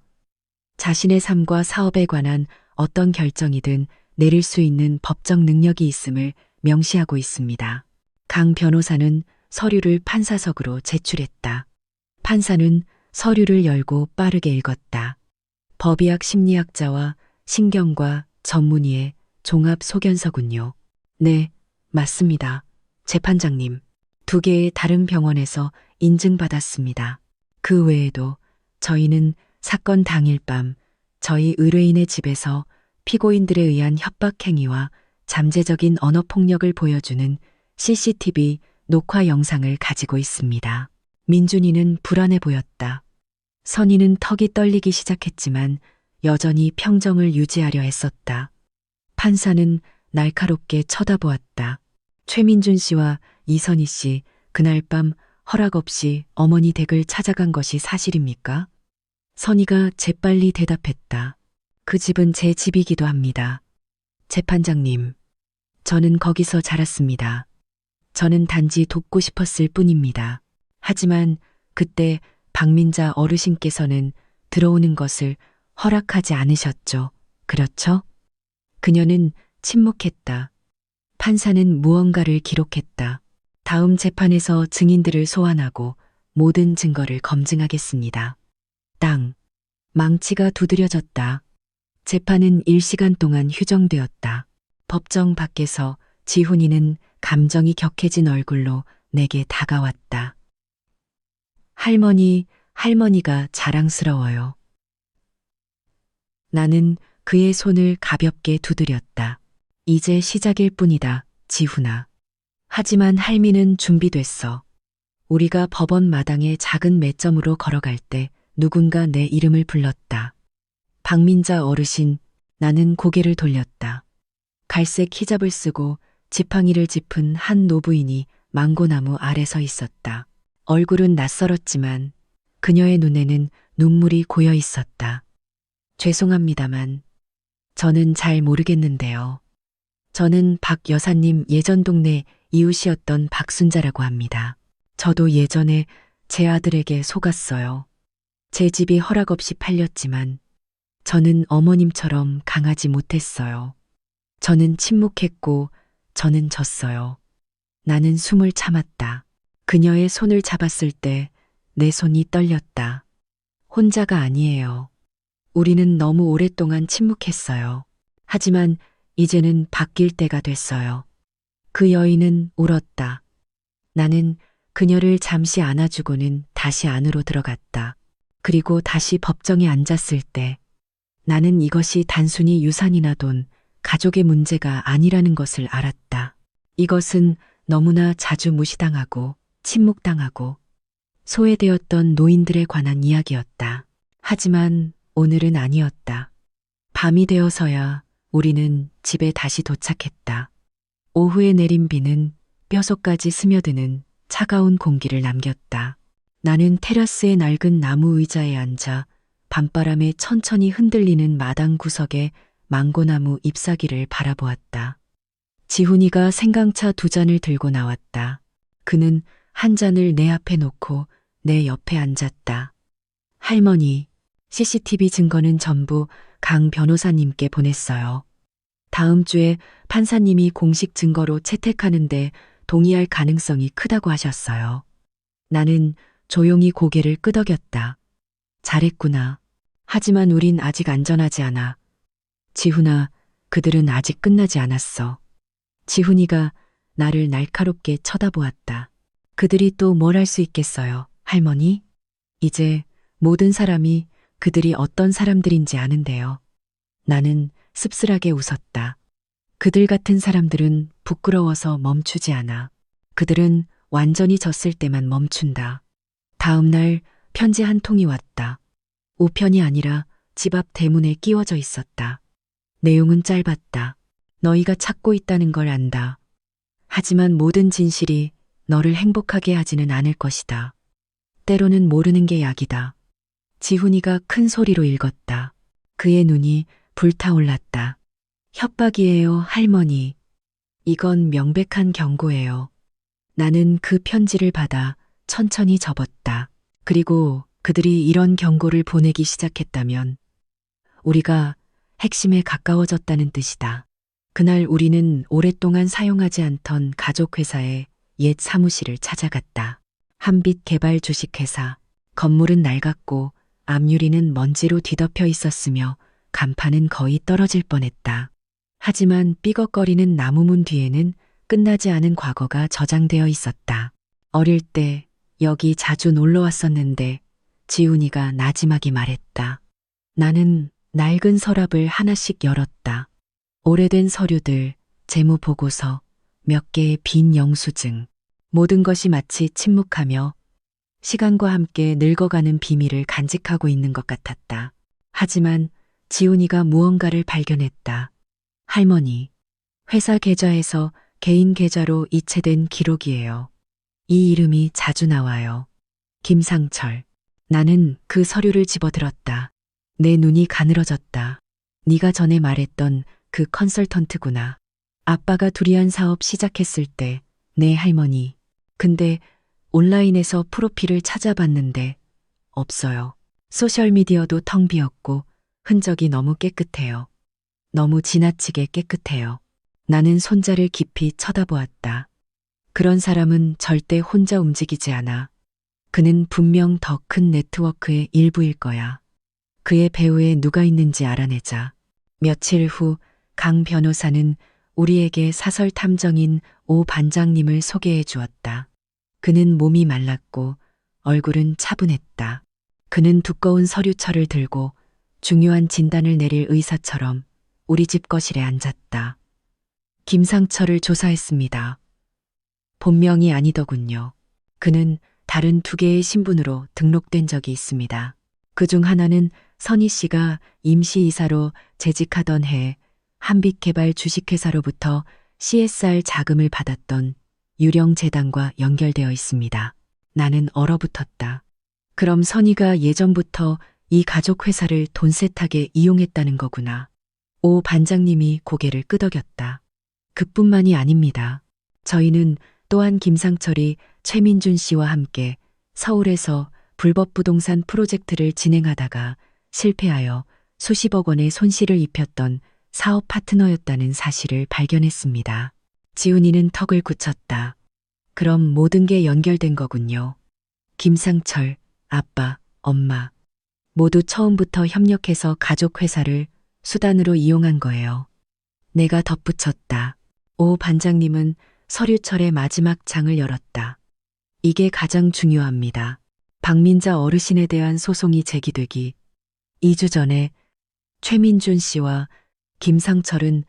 자신의 삶과 사업에 관한 어떤 결정이든 내릴 수 있는 법적 능력이 있음을 명시하고 있습니다. 강 변호사는 서류를 판사석으로 제출했다. 판사는 서류를 열고 빠르게 읽었다. 법의학 심리학자와 신경과 전문의의 종합 소견서군요. 네, 맞습니다. 재판장님. 2개의 다른 병원에서 인증받았습니다. 그 외에도 저희는 사건 당일 밤 저희 의뢰인의 집에서 피고인들에 의한 협박행위와 잠재적인 언어폭력을 보여주는 CCTV 녹화 영상을 가지고 있습니다. 민준이는 불안해 보였다. 선희는 턱이 떨리기 시작했지만 여전히 평정을 유지하려 했었다. 판사는 날카롭게 쳐다보았다. 최민준 씨와 이선희 씨 그날 밤 허락 없이 어머니 댁을 찾아간 것이 사실입니까? 선희가 재빨리 대답했다. 그 집은 제 집이기도 합니다. 재판장님, 저는 거기서 자랐습니다. 저는 단지 돕고 싶었을 뿐입니다. 하지만 그때 박민자 어르신께서는 들어오는 것을 허락하지 않으셨죠. 그렇죠? 그녀는 침묵했다. 판사는 무언가를 기록했다. 다음 재판에서 증인들을 소환하고 모든 증거를 검증하겠습니다. 땅. 망치가 두드려졌다. 재판은 1시간 동안 휴정되었다. 법정 밖에서 지훈이는 감정이 격해진 얼굴로 내게 다가왔다. 할머니가 자랑스러워요. 나는 그의 손을 가볍게 두드렸다. 이제 시작일 뿐이다, 지훈아. 하지만 할미는 준비됐어. 우리가 법원 마당에 작은 매점으로 걸어갈 때 누군가 내 이름을 불렀다. 박민자 어르신. 나는 고개를 돌렸다. 갈색 히잡을 쓰고 지팡이를 짚은 한 노부인이 망고나무 아래 서 있었다. 얼굴은 낯설었지만 그녀의 눈에는 눈물이 고여 있었다. 죄송합니다만 저는 잘 모르겠는데요. 저는 박 여사님 예전 동네 이웃이었던 박순자라고 합니다. 저도 예전에 제 아들에게 속았어요. 제 집이 허락 없이 팔렸지만 저는 어머님처럼 강하지 못했어요. 저는 침묵했고 저는 졌어요. 나는 숨을 참았다. 그녀의 손을 잡았을 때 내 손이 떨렸다. 혼자가 아니에요. 우리는 너무 오랫동안 침묵했어요. 하지만 이제는 바뀔 때가 됐어요. 그 여인은 울었다. 나는 그녀를 잠시 안아주고는 다시 안으로 들어갔다. 그리고 다시 법정에 앉았을 때 나는 이것이 단순히 유산이나 돈, 가족의 문제가 아니라는 것을 알았다. 이것은 너무나 자주 무시당하고 침묵당하고 소외되었던 노인들에 관한 이야기였다. 하지만 오늘은 아니었다. 밤이 되어서야 우리는 집에 다시 도착했다. 오후에 내린 비는 뼛속까지 스며드는 차가운 공기를 남겼다. 나는 테라스의 낡은 나무 의자에 앉아 밤바람에 천천히 흔들리는 마당 구석에 망고나무 잎사귀를 바라보았다. 지훈이가 생강차 2잔을 들고 나왔다. 그는 한 잔을 내 앞에 놓고 내 옆에 앉았다. 할머니, CCTV 증거는 전부 강 변호사님께 보냈어요. 다음 주에 판사님이 공식 증거로 채택하는데 동의할 가능성이 크다고 하셨어요. 나는 조용히 고개를 끄덕였다. 잘했구나. 하지만 우린 아직 안전하지 않아. 지훈아, 그들은 아직 끝나지 않았어. 지훈이가 나를 날카롭게 쳐다보았다. 그들이 또 뭘 할 수 있겠어요, 할머니? 이제 모든 사람이 그들이 어떤 사람들인지 아는데요. 나는 씁쓸하게 웃었다. 그들 같은 사람들은 부끄러워서 멈추지 않아. 그들은 완전히 졌을 때만 멈춘다. 다음 날 편지 한 통이 왔다. 우편이 아니라 집 앞 대문에 끼워져 있었다. 내용은 짧았다. 너희가 찾고 있다는 걸 안다. 하지만 모든 진실이 너를 행복하게 하지는 않을 것이다. 때로는 모르는 게 약이다. 지훈이가 큰 소리로 읽었다. 그의 눈이 불타올랐다. 협박이에요, 할머니. 이건 명백한 경고예요. 나는 그 편지를 받아 천천히 접었다. 그리고 그들이 이런 경고를 보내기 시작했다면 우리가 핵심에 가까워졌다는 뜻이다. 그날 우리는 오랫동안 사용하지 않던 가족회사의 옛 사무실을 찾아갔다. 한빛 개발 주식회사, 건물은 낡았고 앞유리는 먼지로 뒤덮여 있었으며 간판은 거의 떨어질 뻔했다. 하지만 삐걱거리는 나무문 뒤에는 끝나지 않은 과거가 저장되어 있었다. 어릴 때 여기 자주 놀러 왔었는데 지훈이가 나지막이 말했다. 나는 낡은 서랍을 하나씩 열었다. 오래된 서류들, 재무보고서, 몇 개의 빈 영수증. 모든 것이 마치 침묵하며 시간과 함께 늙어가는 비밀을 간직하고 있는 것 같았다. 하지만 지훈이가 무언가를 발견했다. 할머니, 회사 계좌에서 개인 계좌로 이체된 기록이에요. 이 이름이 자주 나와요. 김상철. 나는 그 서류를 집어들었다. 내 눈이 가늘어졌다. 네가 전에 말했던 그 컨설턴트구나. 아빠가 두리안 사업 시작했을 때 내 할머니. 근데 온라인에서 프로필을 찾아봤는데 없어요. 소셜미디어도 텅 비었고 흔적이 너무 깨끗해요. 너무 지나치게 깨끗해요. 나는 손자를 깊이 쳐다보았다. 그런 사람은 절대 혼자 움직이지 않아. 그는 분명 더 큰 네트워크의 일부일 거야. 그의 배후에 누가 있는지 알아내자. 며칠 후 강 변호사는 우리에게 사설 탐정인 오 반장님을 소개해 주었다. 그는 몸이 말랐고 얼굴은 차분했다. 그는 두꺼운 서류철을 들고 중요한 진단을 내릴 의사처럼 우리 집 거실에 앉았다. 김상철을 조사했습니다. 본명이 아니더군요. 그는 다른 2개의 신분으로 등록된 적이 있습니다. 그중 하나는 선희 씨가 임시이사로 재직하던 해 한빛개발 주식회사로부터 CSR 자금을 받았던 유령재단과 연결되어 있습니다. 나는 얼어붙었다. 그럼 선희가 예전부터 이 가족회사를 돈세탁에 이용했다는 거구나. 오 반장님이 고개를 끄덕였다. 그뿐만이 아닙니다. 저희는 또한 김상철이 최민준 씨와 함께 서울에서 불법 부동산 프로젝트를 진행하다가 실패하여 수십억 원의 손실을 입혔던 사업 파트너였다는 사실을 발견했습니다. 지훈이는 턱을 굳혔다. 그럼 모든 게 연결된 거군요. 김상철, 아빠, 엄마 모두 처음부터 협력해서 가족 회사를 수단으로 이용한 거예요. 내가 덧붙였다. 오 반장님은 서류철의 마지막 장을 열었다. 이게 가장 중요합니다. 박민자 어르신에 대한 소송이 제기되기 2주 전에 최민준 씨와 김상철은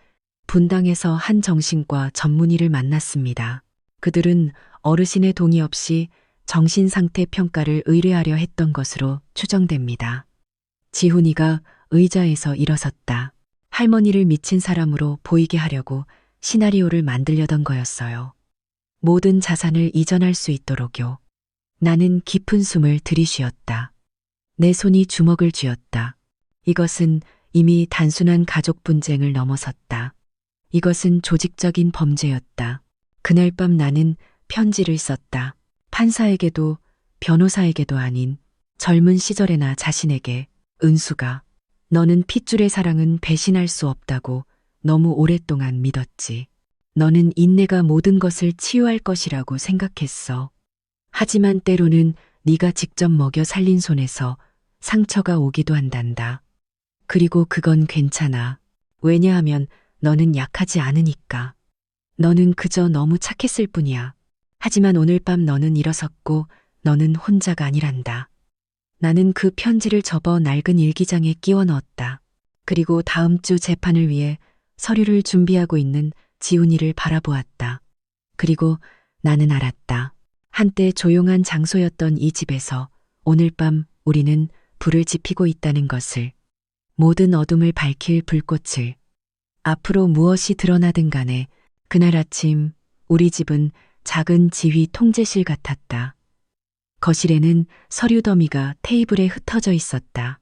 분당에서 한 정신과 전문의를 만났습니다. 그들은 어르신의 동의 없이 정신상태 평가를 의뢰하려 했던 것으로 추정됩니다. 지훈이가 의자에서 일어섰다. 할머니를 미친 사람으로 보이게 하려고 시나리오를 만들려던 거였어요. 모든 자산을 이전할 수 있도록요. 나는 깊은 숨을 들이쉬었다. 내 손이 주먹을 쥐었다. 이것은 이미 단순한 가족 분쟁을 넘어섰다. 이것은 조직적인 범죄였다. 그날 밤 나는 편지를 썼다. 판사에게도 변호사에게도 아닌 젊은 시절의 나 자신에게. 은수가 너는 핏줄의 사랑은 배신할 수 없다고 너무 오랫동안 믿었지. 너는 인내가 모든 것을 치유할 것이라고 생각했어. 하지만 때로는 네가 직접 먹여 살린 손에서 상처가 오기도 한단다. 그리고 그건 괜찮아. 왜냐하면 너는 약하지 않으니까. 너는 그저 너무 착했을 뿐이야. 하지만 오늘 밤 너는 일어섰고 너는 혼자가 아니란다. 나는 그 편지를 접어 낡은 일기장에 끼워 넣었다. 그리고 다음 주 재판을 위해 서류를 준비하고 있는 지훈이를 바라보았다. 그리고 나는 알았다. 한때 조용한 장소였던 이 집에서 오늘 밤 우리는 불을 지피고 있다는 것을. 모든 어둠을 밝힐 불꽃을. 앞으로 무엇이 드러나든 간에 그날 아침 우리 집은 작은 지휘 통제실 같았다. 거실에는 서류 더미가 테이블에 흩어져 있었다.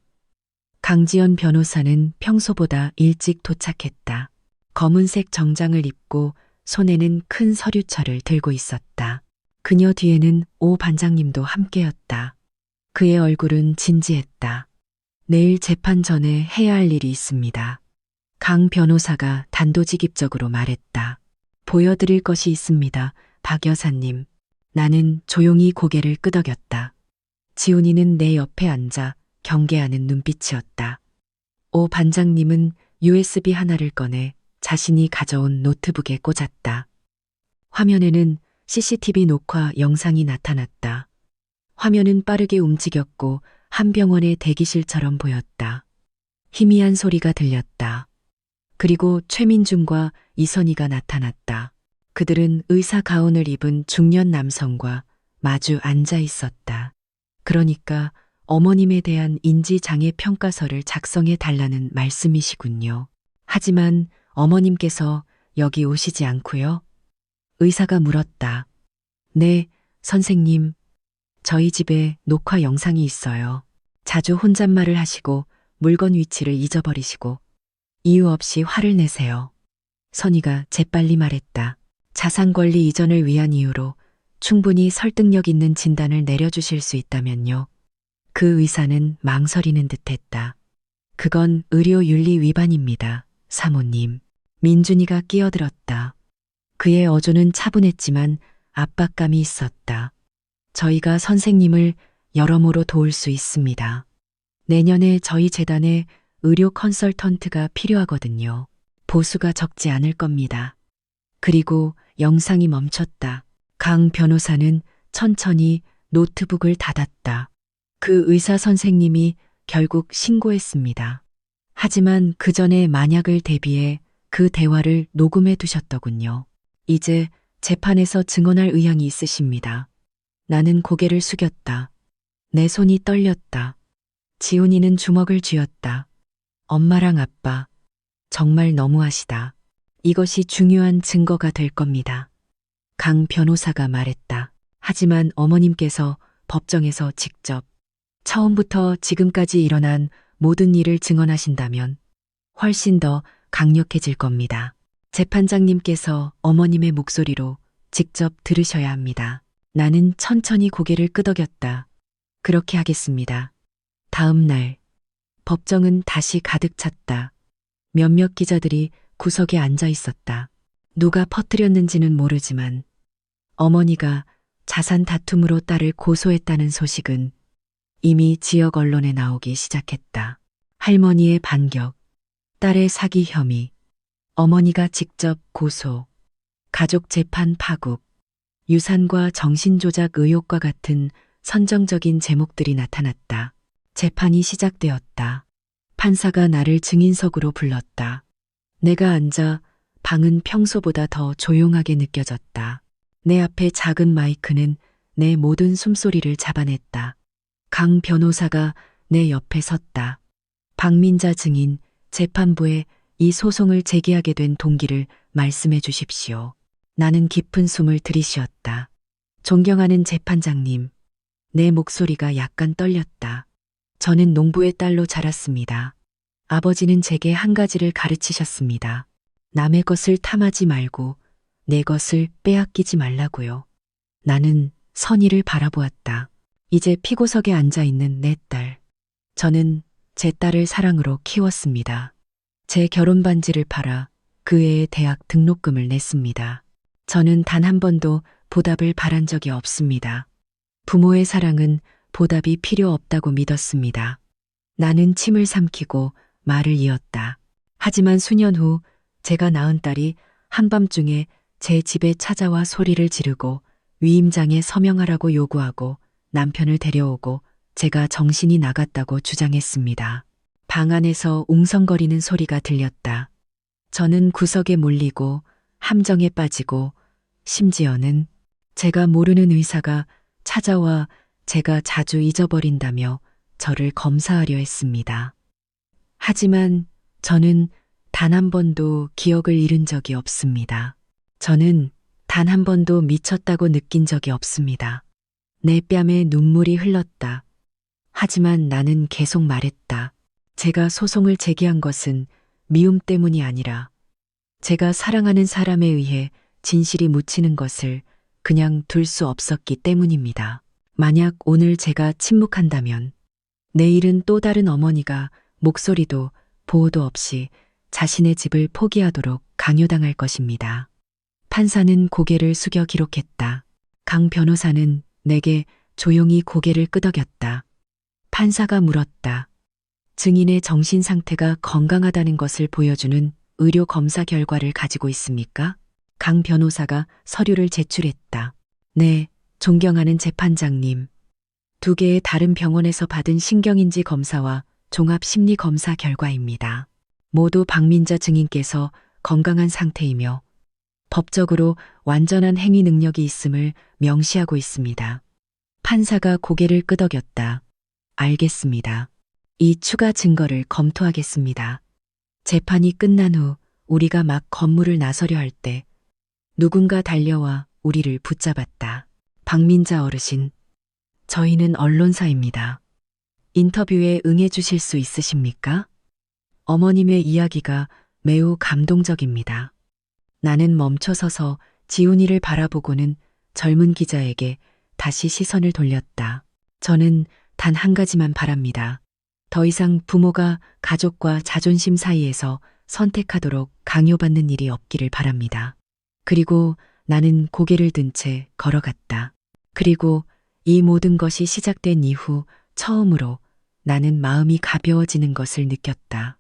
강지연 변호사는 평소보다 일찍 도착했다. 검은색 정장을 입고 손에는 큰 서류철을 들고 있었다. 그녀 뒤에는 오 반장님도 함께였다. 그의 얼굴은 진지했다. 내일 재판 전에 해야 할 일이 있습니다. 강 변호사가 단도직입적으로 말했다. 보여드릴 것이 있습니다, 박 여사님. 나는 조용히 고개를 끄덕였다. 지훈이는 내 옆에 앉아 경계하는 눈빛이었다. 오 반장님은 USB 하나를 꺼내 자신이 가져온 노트북에 꽂았다. 화면에는 CCTV 녹화 영상이 나타났다. 화면은 빠르게 움직였고 한 병원의 대기실처럼 보였다. 희미한 소리가 들렸다. 그리고 최민중과 이선희가 나타났다. 그들은 의사 가운을 입은 중년 남성과 마주 앉아 있었다. 그러니까 어머님에 대한 인지장애 평가서를 작성해 달라는 말씀이시군요. 하지만 어머님께서 여기 오시지 않고요? 의사가 물었다. 네, 선생님. 저희 집에 녹화 영상이 있어요. 자주 혼잣말을 하시고 물건 위치를 잊어버리시고 이유 없이 화를 내세요. 선희가 재빨리 말했다. 자산권리 이전을 위한 이유로 충분히 설득력 있는 진단을 내려주실 수 있다면요. 그 의사는 망설이는 듯했다. 그건 의료윤리 위반입니다, 사모님. 민준이가 끼어들었다. 그의 어조는 차분했지만 압박감이 있었다. 저희가 선생님을 여러모로 도울 수 있습니다. 내년에 저희 재단에 의료 컨설턴트가 필요하거든요. 보수가 적지 않을 겁니다. 그리고 영상이 멈췄다. 강 변호사는 천천히 노트북을 닫았다. 그 의사 선생님이 결국 신고했습니다. 하지만 그 전에 만약을 대비해 그 대화를 녹음해 두셨더군요. 이제 재판에서 증언할 의향이 있으십니다. 나는 고개를 숙였다. 내 손이 떨렸다. 지훈이는 주먹을 쥐었다. 엄마랑 아빠, 정말 너무하시다. 이것이 중요한 증거가 될 겁니다. 강 변호사가 말했다. 하지만 어머님께서 법정에서 직접 처음부터 지금까지 일어난 모든 일을 증언하신다면 훨씬 더 강력해질 겁니다. 재판장님께서 어머님의 목소리로 직접 들으셔야 합니다. 나는 천천히 고개를 끄덕였다. 그렇게 하겠습니다. 다음 날, 법정은 다시 가득 찼다. 몇몇 기자들이 구석에 앉아 있었다. 누가 퍼뜨렸는지는 모르지만 어머니가 자산 다툼으로 딸을 고소했다는 소식은 이미 지역 언론에 나오기 시작했다. 할머니의 반격, 딸의 사기 혐의, 어머니가 직접 고소, 가족 재판 파국, 유산과 정신조작 의혹과 같은 선정적인 제목들이 나타났다. 재판이 시작되었다. 판사가 나를 증인석으로 불렀다. 내가 앉아 방은 평소보다 더 조용하게 느껴졌다. 내 앞에 작은 마이크는 내 모든 숨소리를 잡아냈다. 강 변호사가 내 옆에 섰다. 박민자 증인, 재판부에 이 소송을 제기하게 된 동기를 말씀해 주십시오. 나는 깊은 숨을 들이쉬었다. 존경하는 재판장님, 내 목소리가 약간 떨렸다. 저는 농부의 딸로 자랐습니다. 아버지는 제게 한 가지를 가르치셨습니다. 남의 것을 탐하지 말고 내 것을 빼앗기지 말라고요. 나는 선의를 바라보았다. 이제 피고석에 앉아 있는 내 딸. 저는 제 딸을 사랑으로 키웠습니다. 제 결혼 반지를 팔아 그 애의 대학 등록금을 냈습니다. 저는 단 한 번도 보답을 바란 적이 없습니다. 부모의 사랑은 보답이 필요 없다고 믿었습니다. 나는 침을 삼키고 말을 이었다. 하지만 수년 후 제가 낳은 딸이 한밤중에 제 집에 찾아와 소리를 지르고 위임장에 서명하라고 요구하고 남편을 데려오고 제가 정신이 나갔다고 주장했습니다. 방 안에서 웅성거리는 소리가 들렸다. 저는 구석에 몰리고 함정에 빠지고 심지어는 제가 모르는 의사가 찾아와 제가 자주 잊어버린다며 저를 검사하려 했습니다. 하지만 저는 단 한 번도 기억을 잃은 적이 없습니다. 저는 단 한 번도 미쳤다고 느낀 적이 없습니다. 내 뺨에 눈물이 흘렀다. 하지만 나는 계속 말했다. 제가 소송을 제기한 것은 미움 때문이 아니라 제가 사랑하는 사람에 의해 진실이 묻히는 것을 그냥 둘 수 없었기 때문입니다. 만약 오늘 제가 침묵한다면 내일은 또 다른 어머니가 목소리도 보호도 없이 자신의 집을 포기하도록 강요당할 것입니다. 판사는 고개를 숙여 기록했다. 강 변호사는 내게 조용히 고개를 끄덕였다. 판사가 물었다. 증인의 정신 상태가 건강하다는 것을 보여주는 의료 검사 결과를 가지고 있습니까? 강 변호사가 서류를 제출했다. 네, 존경하는 재판장님. 2개의 다른 병원에서 받은 신경인지 검사와 종합심리 검사 결과입니다. 모두 박민자 증인께서 건강한 상태이며 법적으로 완전한 행위 능력이 있음을 명시하고 있습니다. 판사가 고개를 끄덕였다. 알겠습니다. 이 추가 증거를 검토하겠습니다. 재판이 끝난 후 우리가 막 건물을 나서려 할 때 누군가 달려와 우리를 붙잡았다. 박민자 어르신, 저희는 언론사입니다. 인터뷰에 응해 주실 수 있으십니까? 어머님의 이야기가 매우 감동적입니다. 나는 멈춰서서 지훈이를 바라보고는 젊은 기자에게 다시 시선을 돌렸다. 저는 단 한 가지만 바랍니다. 더 이상 부모가 가족과 자존심 사이에서 선택하도록 강요받는 일이 없기를 바랍니다. 그리고 나는 고개를 든 채 걸어갔다. 그리고 이 모든 것이 시작된 이후 처음으로 나는 마음이 가벼워지는 것을 느꼈다.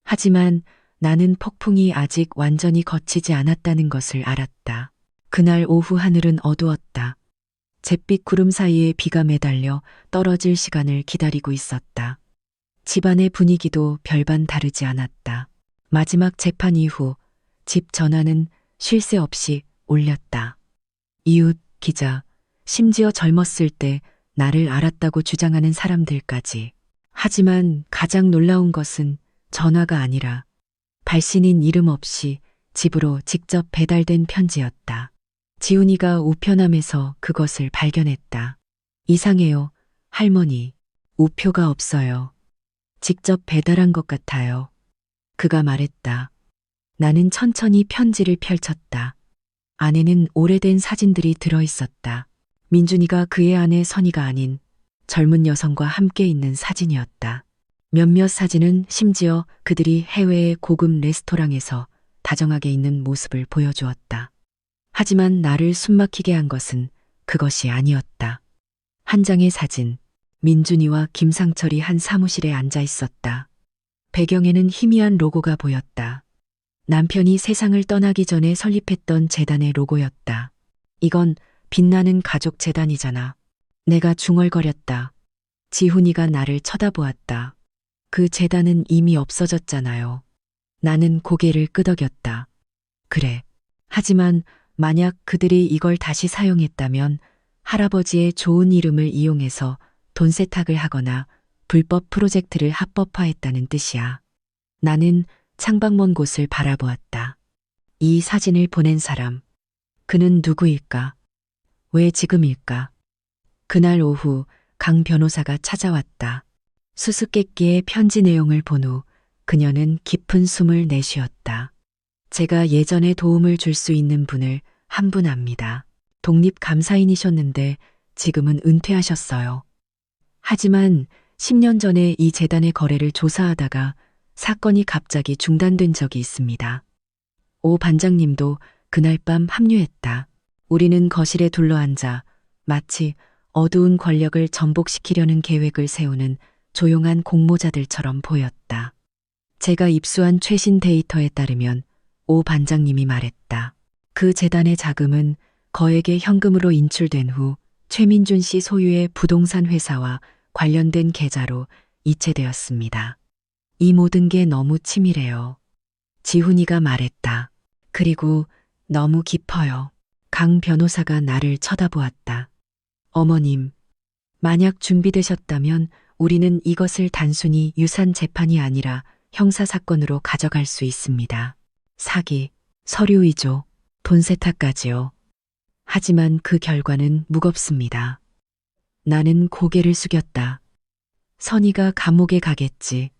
하지만 나는 폭풍이 아직 완전히 거치지 않았다는 것을 알았다. 그날 오후 하늘은 어두웠다. 잿빛 구름 사이에 비가 매달려 떨어질 시간을 기다리고 있었다. 집안의 분위기도 별반 다르지 않았다. 마지막 재판 이후 집 전화는 쉴 새 없이 울렸다. 이웃, 기자, 심지어 젊었을 때 나를 알았다고 주장하는 사람들까지. 하지만 가장 놀라운 것은 전화가 아니라 발신인 이름 없이 집으로 직접 배달된 편지였다. 지훈이가 우편함에서 그것을 발견했다. 이상해요, 할머니. 우표가 없어요. 직접 배달한 것 같아요. 그가 말했다. 나는 천천히 편지를 펼쳤다. 안에는 오래된 사진들이 들어있었다. 민준이가 그의 아내 선이가 아닌 젊은 여성과 함께 있는 사진이었다. 몇몇 사진은 심지어 그들이 해외의 고급 레스토랑에서 다정하게 있는 모습을 보여주었다. 하지만 나를 숨막히게 한 것은 그것이 아니었다. 한 장의 사진, 민준이와 김상철이 한 사무실에 앉아 있었다. 배경에는 희미한 로고가 보였다. 남편이 세상을 떠나기 전에 설립했던 재단의 로고였다. 이건 빛나는 가족 재단이잖아. 내가 중얼거렸다. 지훈이가 나를 쳐다보았다. 그 재단은 이미 없어졌잖아요. 나는 고개를 끄덕였다. 그래. 하지만 만약 그들이 이걸 다시 사용했다면 할아버지의 좋은 이름을 이용해서 돈 세탁을 하거나 불법 프로젝트를 합법화했다는 뜻이야. 나는 창밖 먼 곳을 바라보았다. 이 사진을 보낸 사람, 그는 누구일까? 왜 지금일까? 그날 오후 강 변호사가 찾아왔다. 수수께끼의 편지 내용을 본 후 그녀는 깊은 숨을 내쉬었다. 제가 예전에 도움을 줄 수 있는 분을 한 분 압니다. 독립감사인이셨는데 지금은 은퇴하셨어요. 하지만 10년 전에 이 재단의 거래를 조사하다가 사건이 갑자기 중단된 적이 있습니다. 오 반장님도 그날 밤 합류했다. 우리는 거실에 둘러앉아 마치 어두운 권력을 전복시키려는 계획을 세우는 조용한 공모자들처럼 보였다. 제가 입수한 최신 데이터에 따르면 오 반장님이 말했다. 그 재단의 자금은 거액의 현금으로 인출된 후 최민준 씨 소유의 부동산 회사와 관련된 계좌로 이체되었습니다. 이 모든 게 너무 치밀해요. 지훈이가 말했다. 그리고 너무 깊어요. 강 변호사가 나를 쳐다보았다. 어머님, 만약 준비되셨다면 우리는 이것을 단순히 유산 재판이 아니라 형사사건으로 가져갈 수 있습니다. 사기, 서류 위조, 돈 세탁까지요. 하지만 그 결과는 무겁습니다. 나는 고개를 숙였다. 선이가 감옥에 가겠지.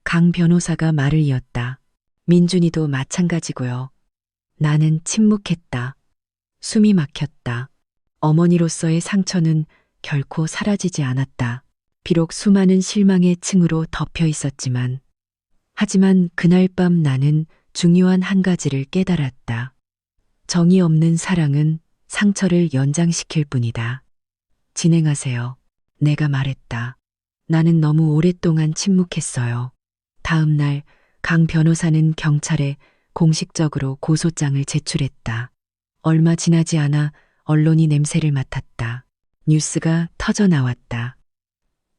강 변호사가 말을 이었다. 민준이도 마찬가지고요. 나는 침묵했다. 숨이 막혔다. 어머니로서의 상처는 결코 사라지지 않았다. 비록 수많은 실망의 층으로 덮여 있었지만, 하지만 그날 밤 나는 중요한 한 가지를 깨달았다. 정이 없는 사랑은 상처를 연장시킬 뿐이다. 진행하세요. 내가 말했다. 나는 너무 오랫동안 침묵했어요. 다음 날 강 변호사는 경찰에 공식적으로 고소장을 제출했다. 얼마 지나지 않아 언론이 냄새를 맡았다. 뉴스가 터져 나왔다.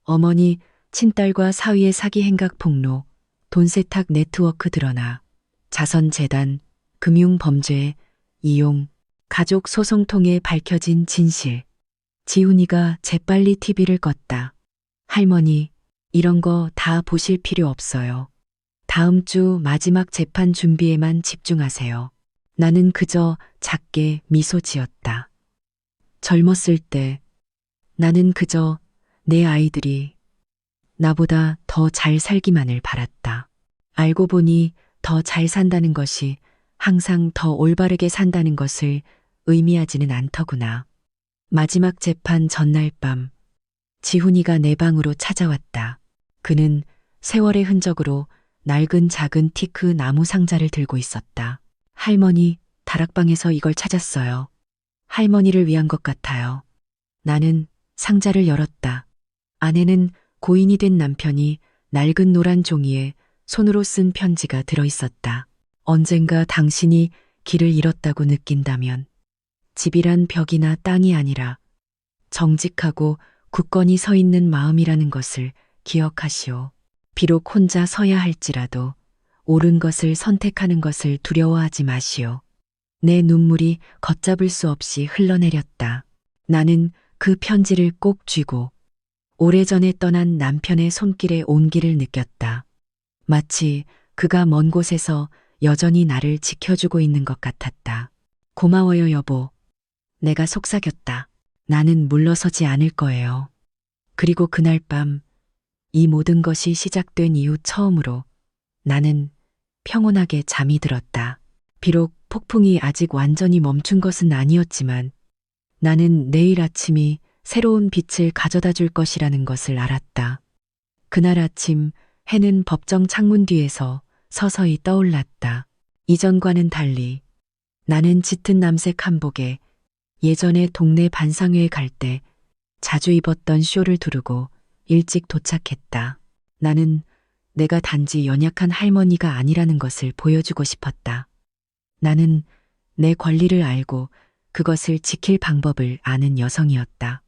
어머니, 친딸과 사위의 사기 행각 폭로, 돈 세탁 네트워크 드러나, 자선재단, 금융범죄, 이용, 가족 소송 통해 밝혀진 진실. 지훈이가 재빨리 TV를 껐다. 할머니, 이런 거 다 보실 필요 없어요. 다음 주 마지막 재판 준비에만 집중하세요. 나는 그저 작게 미소 지었다. 젊었을 때 나는 그저 내 아이들이 나보다 더 잘 살기만을 바랐다. 알고 보니 더 잘 산다는 것이 항상 더 올바르게 산다는 것을 의미하지는 않더구나. 마지막 재판 전날 밤, 지훈이가 내 방으로 찾아왔다. 그는 세월의 흔적으로 낡은 작은 티크 나무 상자를 들고 있었다. 할머니, 다락방에서 이걸 찾았어요. 할머니를 위한 것 같아요. 나는 상자를 열었다. 안에는 고인이 된 남편이 낡은 노란 종이에 손으로 쓴 편지가 들어 있었다. 언젠가 당신이 길을 잃었다고 느낀다면 집이란 벽이나 땅이 아니라 정직하고 굳건히 서 있는 마음이라는 것을 기억하시오. 비록 혼자 서야 할지라도 옳은 것을 선택하는 것을 두려워하지 마시오. 내 눈물이 걷잡을 수 없이 흘러내렸다. 나는 그 편지를 꼭 쥐고 오래전에 떠난 남편의 손길의 온기를 느꼈다. 마치 그가 먼 곳에서 여전히 나를 지켜주고 있는 것 같았다. 고마워요, 여보. 내가 속삭였다. 나는 물러서지 않을 거예요. 그리고 그날 밤, 이 모든 것이 시작된 이후 처음으로 나는 평온하게 잠이 들었다. 비록 폭풍이 아직 완전히 멈춘 것은 아니었지만 나는 내일 아침이 새로운 빛을 가져다 줄 것이라는 것을 알았다. 그날 아침 해는 법정 창문 뒤에서 서서히 떠올랐다. 이전과는 달리 나는 짙은 남색 한복에 예전에 동네 반상회에 갈 때 자주 입었던 쇼를 두르고 일찍 도착했다. 나는 내가 단지 연약한 할머니가 아니라는 것을 보여주고 싶었다. 나는 내 권리를 알고 그것을 지킬 방법을 아는 여성이었다.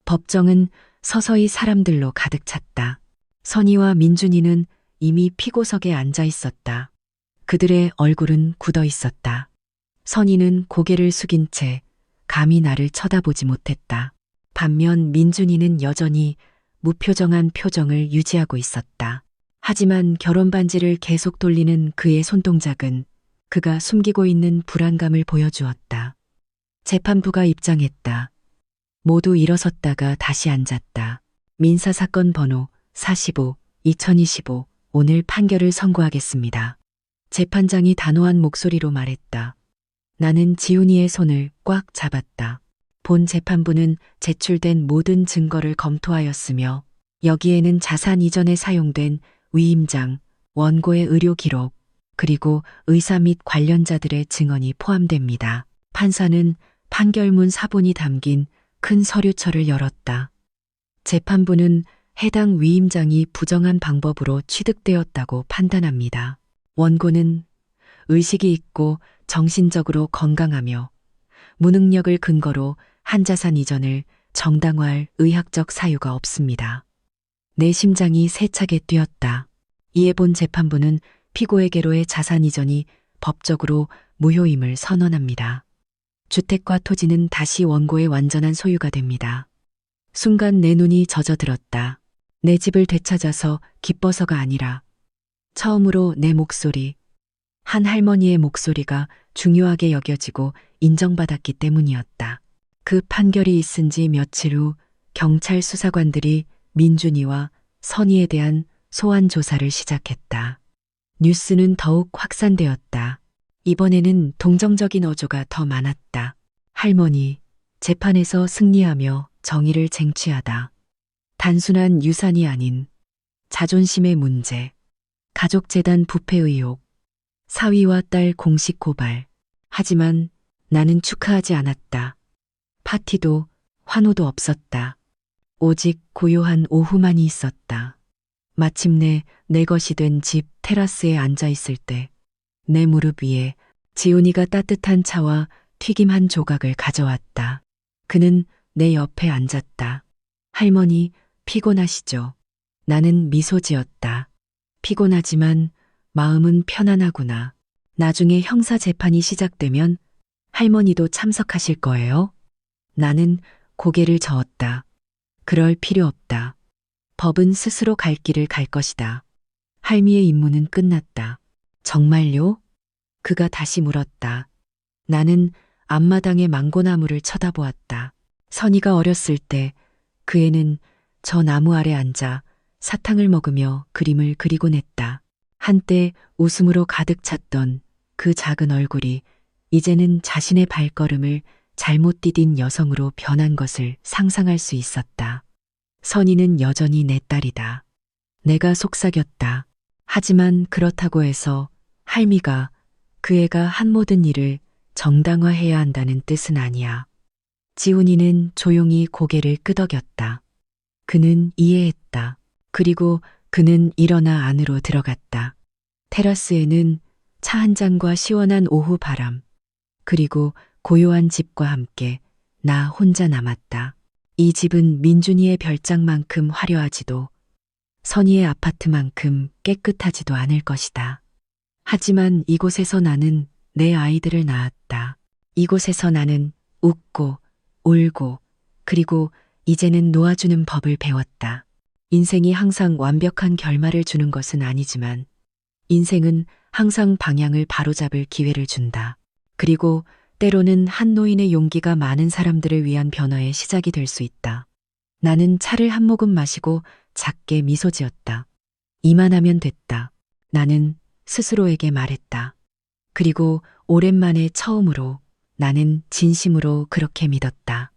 법정은 서서히 사람들로 가득 찼다. 선희와 민준이는 이미 피고석에 앉아 있었다. 그들의 얼굴은 굳어 있었다. 선희는 고개를 숙인 채 감히 나를 쳐다보지 못했다. 반면 민준이는 여전히 무표정한 표정을 유지하고 있었다. 하지만 결혼 반지를 계속 돌리는 그의 손동작은 그가 숨기고 있는 불안감을 보여주었다. 재판부가 입장했다. 모두 일어섰다가 다시 앉았다. 민사사건 번호 45/2025 오늘 판결을 선고하겠습니다. 재판장이 단호한 목소리로 말했다. 나는 지훈이의 손을 꽉 잡았다. 본 재판부는 제출된 모든 증거를 검토하였으며 여기에는 자산 이전에 사용된 위임장, 원고의 의료 기록, 그리고 의사 및 관련자들의 증언이 포함됩니다. 판사는 판결문 사본이 담긴 큰 서류철을 열었다. 재판부는 해당 위임장이 부정한 방법으로 취득되었다고 판단합니다. 원고는 의식이 있고 정신적으로 건강하며 무능력을 근거로 한자산 이전을 정당화할 의학적 사유가 없습니다. 내 심장이 세차게 뛰었다. 이에 본 재판부는 피고에게로의 자산 이전이 법적으로 무효임을 선언합니다. 주택과 토지는 다시 원고의 완전한 소유가 됩니다. 순간 내 눈이 젖어들었다. 내 집을 되찾아서 기뻐서가 아니라 처음으로 내 목소리, 한 할머니의 목소리가 중요하게 여겨지고 인정받았기 때문이었다. 그 판결이 있은 지 며칠 후 경찰 수사관들이 민준이와 선희에 대한 소환 조사를 시작했다. 뉴스는 더욱 확산되었다. 이번에는 동정적인 어조가 더 많았다. 할머니, 재판에서 승리하며 정의를 쟁취하다. 단순한 유산이 아닌 자존심의 문제, 가족재단 부패 의혹, 사위와 딸 공식 고발. 하지만 나는 축하하지 않았다. 파티도 환호도 없었다. 오직 고요한 오후만이 있었다. 마침내 내 것이 된 집 테라스에 앉아 있을 때 내 무릎 위에 지훈이가 따뜻한 차와 튀김 한 조각을 가져왔다. 그는 내 옆에 앉았다. 할머니, 피곤하시죠? 나는 미소 지었다. 피곤하지만 마음은 편안하구나. 나중에 형사 재판이 시작되면 할머니도 참석하실 거예요? 나는 고개를 저었다. 그럴 필요 없다. 법은 스스로 갈 길을 갈 것이다. 할미의 임무는 끝났다. 정말요? 그가 다시 물었다. 나는 앞마당의 망고나무를 쳐다보았다. 선이가 어렸을 때 그 애는 저 나무 아래 앉아 사탕을 먹으며 그림을 그리곤 했다. 한때 웃음으로 가득 찼던 그 작은 얼굴이 이제는 자신의 발걸음을 잘못 디딘 여성으로 변한 것을 상상할 수 있었다. 선이는 여전히 내 딸이다. 내가 속삭였다. 하지만 그렇다고 해서 할미가 그 애가 한 모든 일을 정당화해야 한다는 뜻은 아니야. 지훈이는 조용히 고개를 끄덕였다. 그는 이해했다. 그리고 그는 일어나 안으로 들어갔다. 테라스에는 차 한 잔과 시원한 오후 바람, 그리고 고요한 집과 함께 나 혼자 남았다. 이 집은 민준이의 별장만큼 화려하지도 선희의 아파트만큼 깨끗하지도 않을 것이다. 하지만 이곳에서 나는 내 아이들을 낳았다. 이곳에서 나는 웃고 울고 그리고 이제는 놓아주는 법을 배웠다. 인생이 항상 완벽한 결말을 주는 것은 아니지만 인생은 항상 방향을 바로잡을 기회를 준다. 그리고 때로는 한 노인의 용기가 많은 사람들을 위한 변화의 시작이 될 수 있다. 나는 차를 한 모금 마시고 작게 미소 지었다. 이만하면 됐다. 나는 스스로에게 말했다. 그리고 오랜만에 처음으로 나는 진심으로 그렇게 믿었다.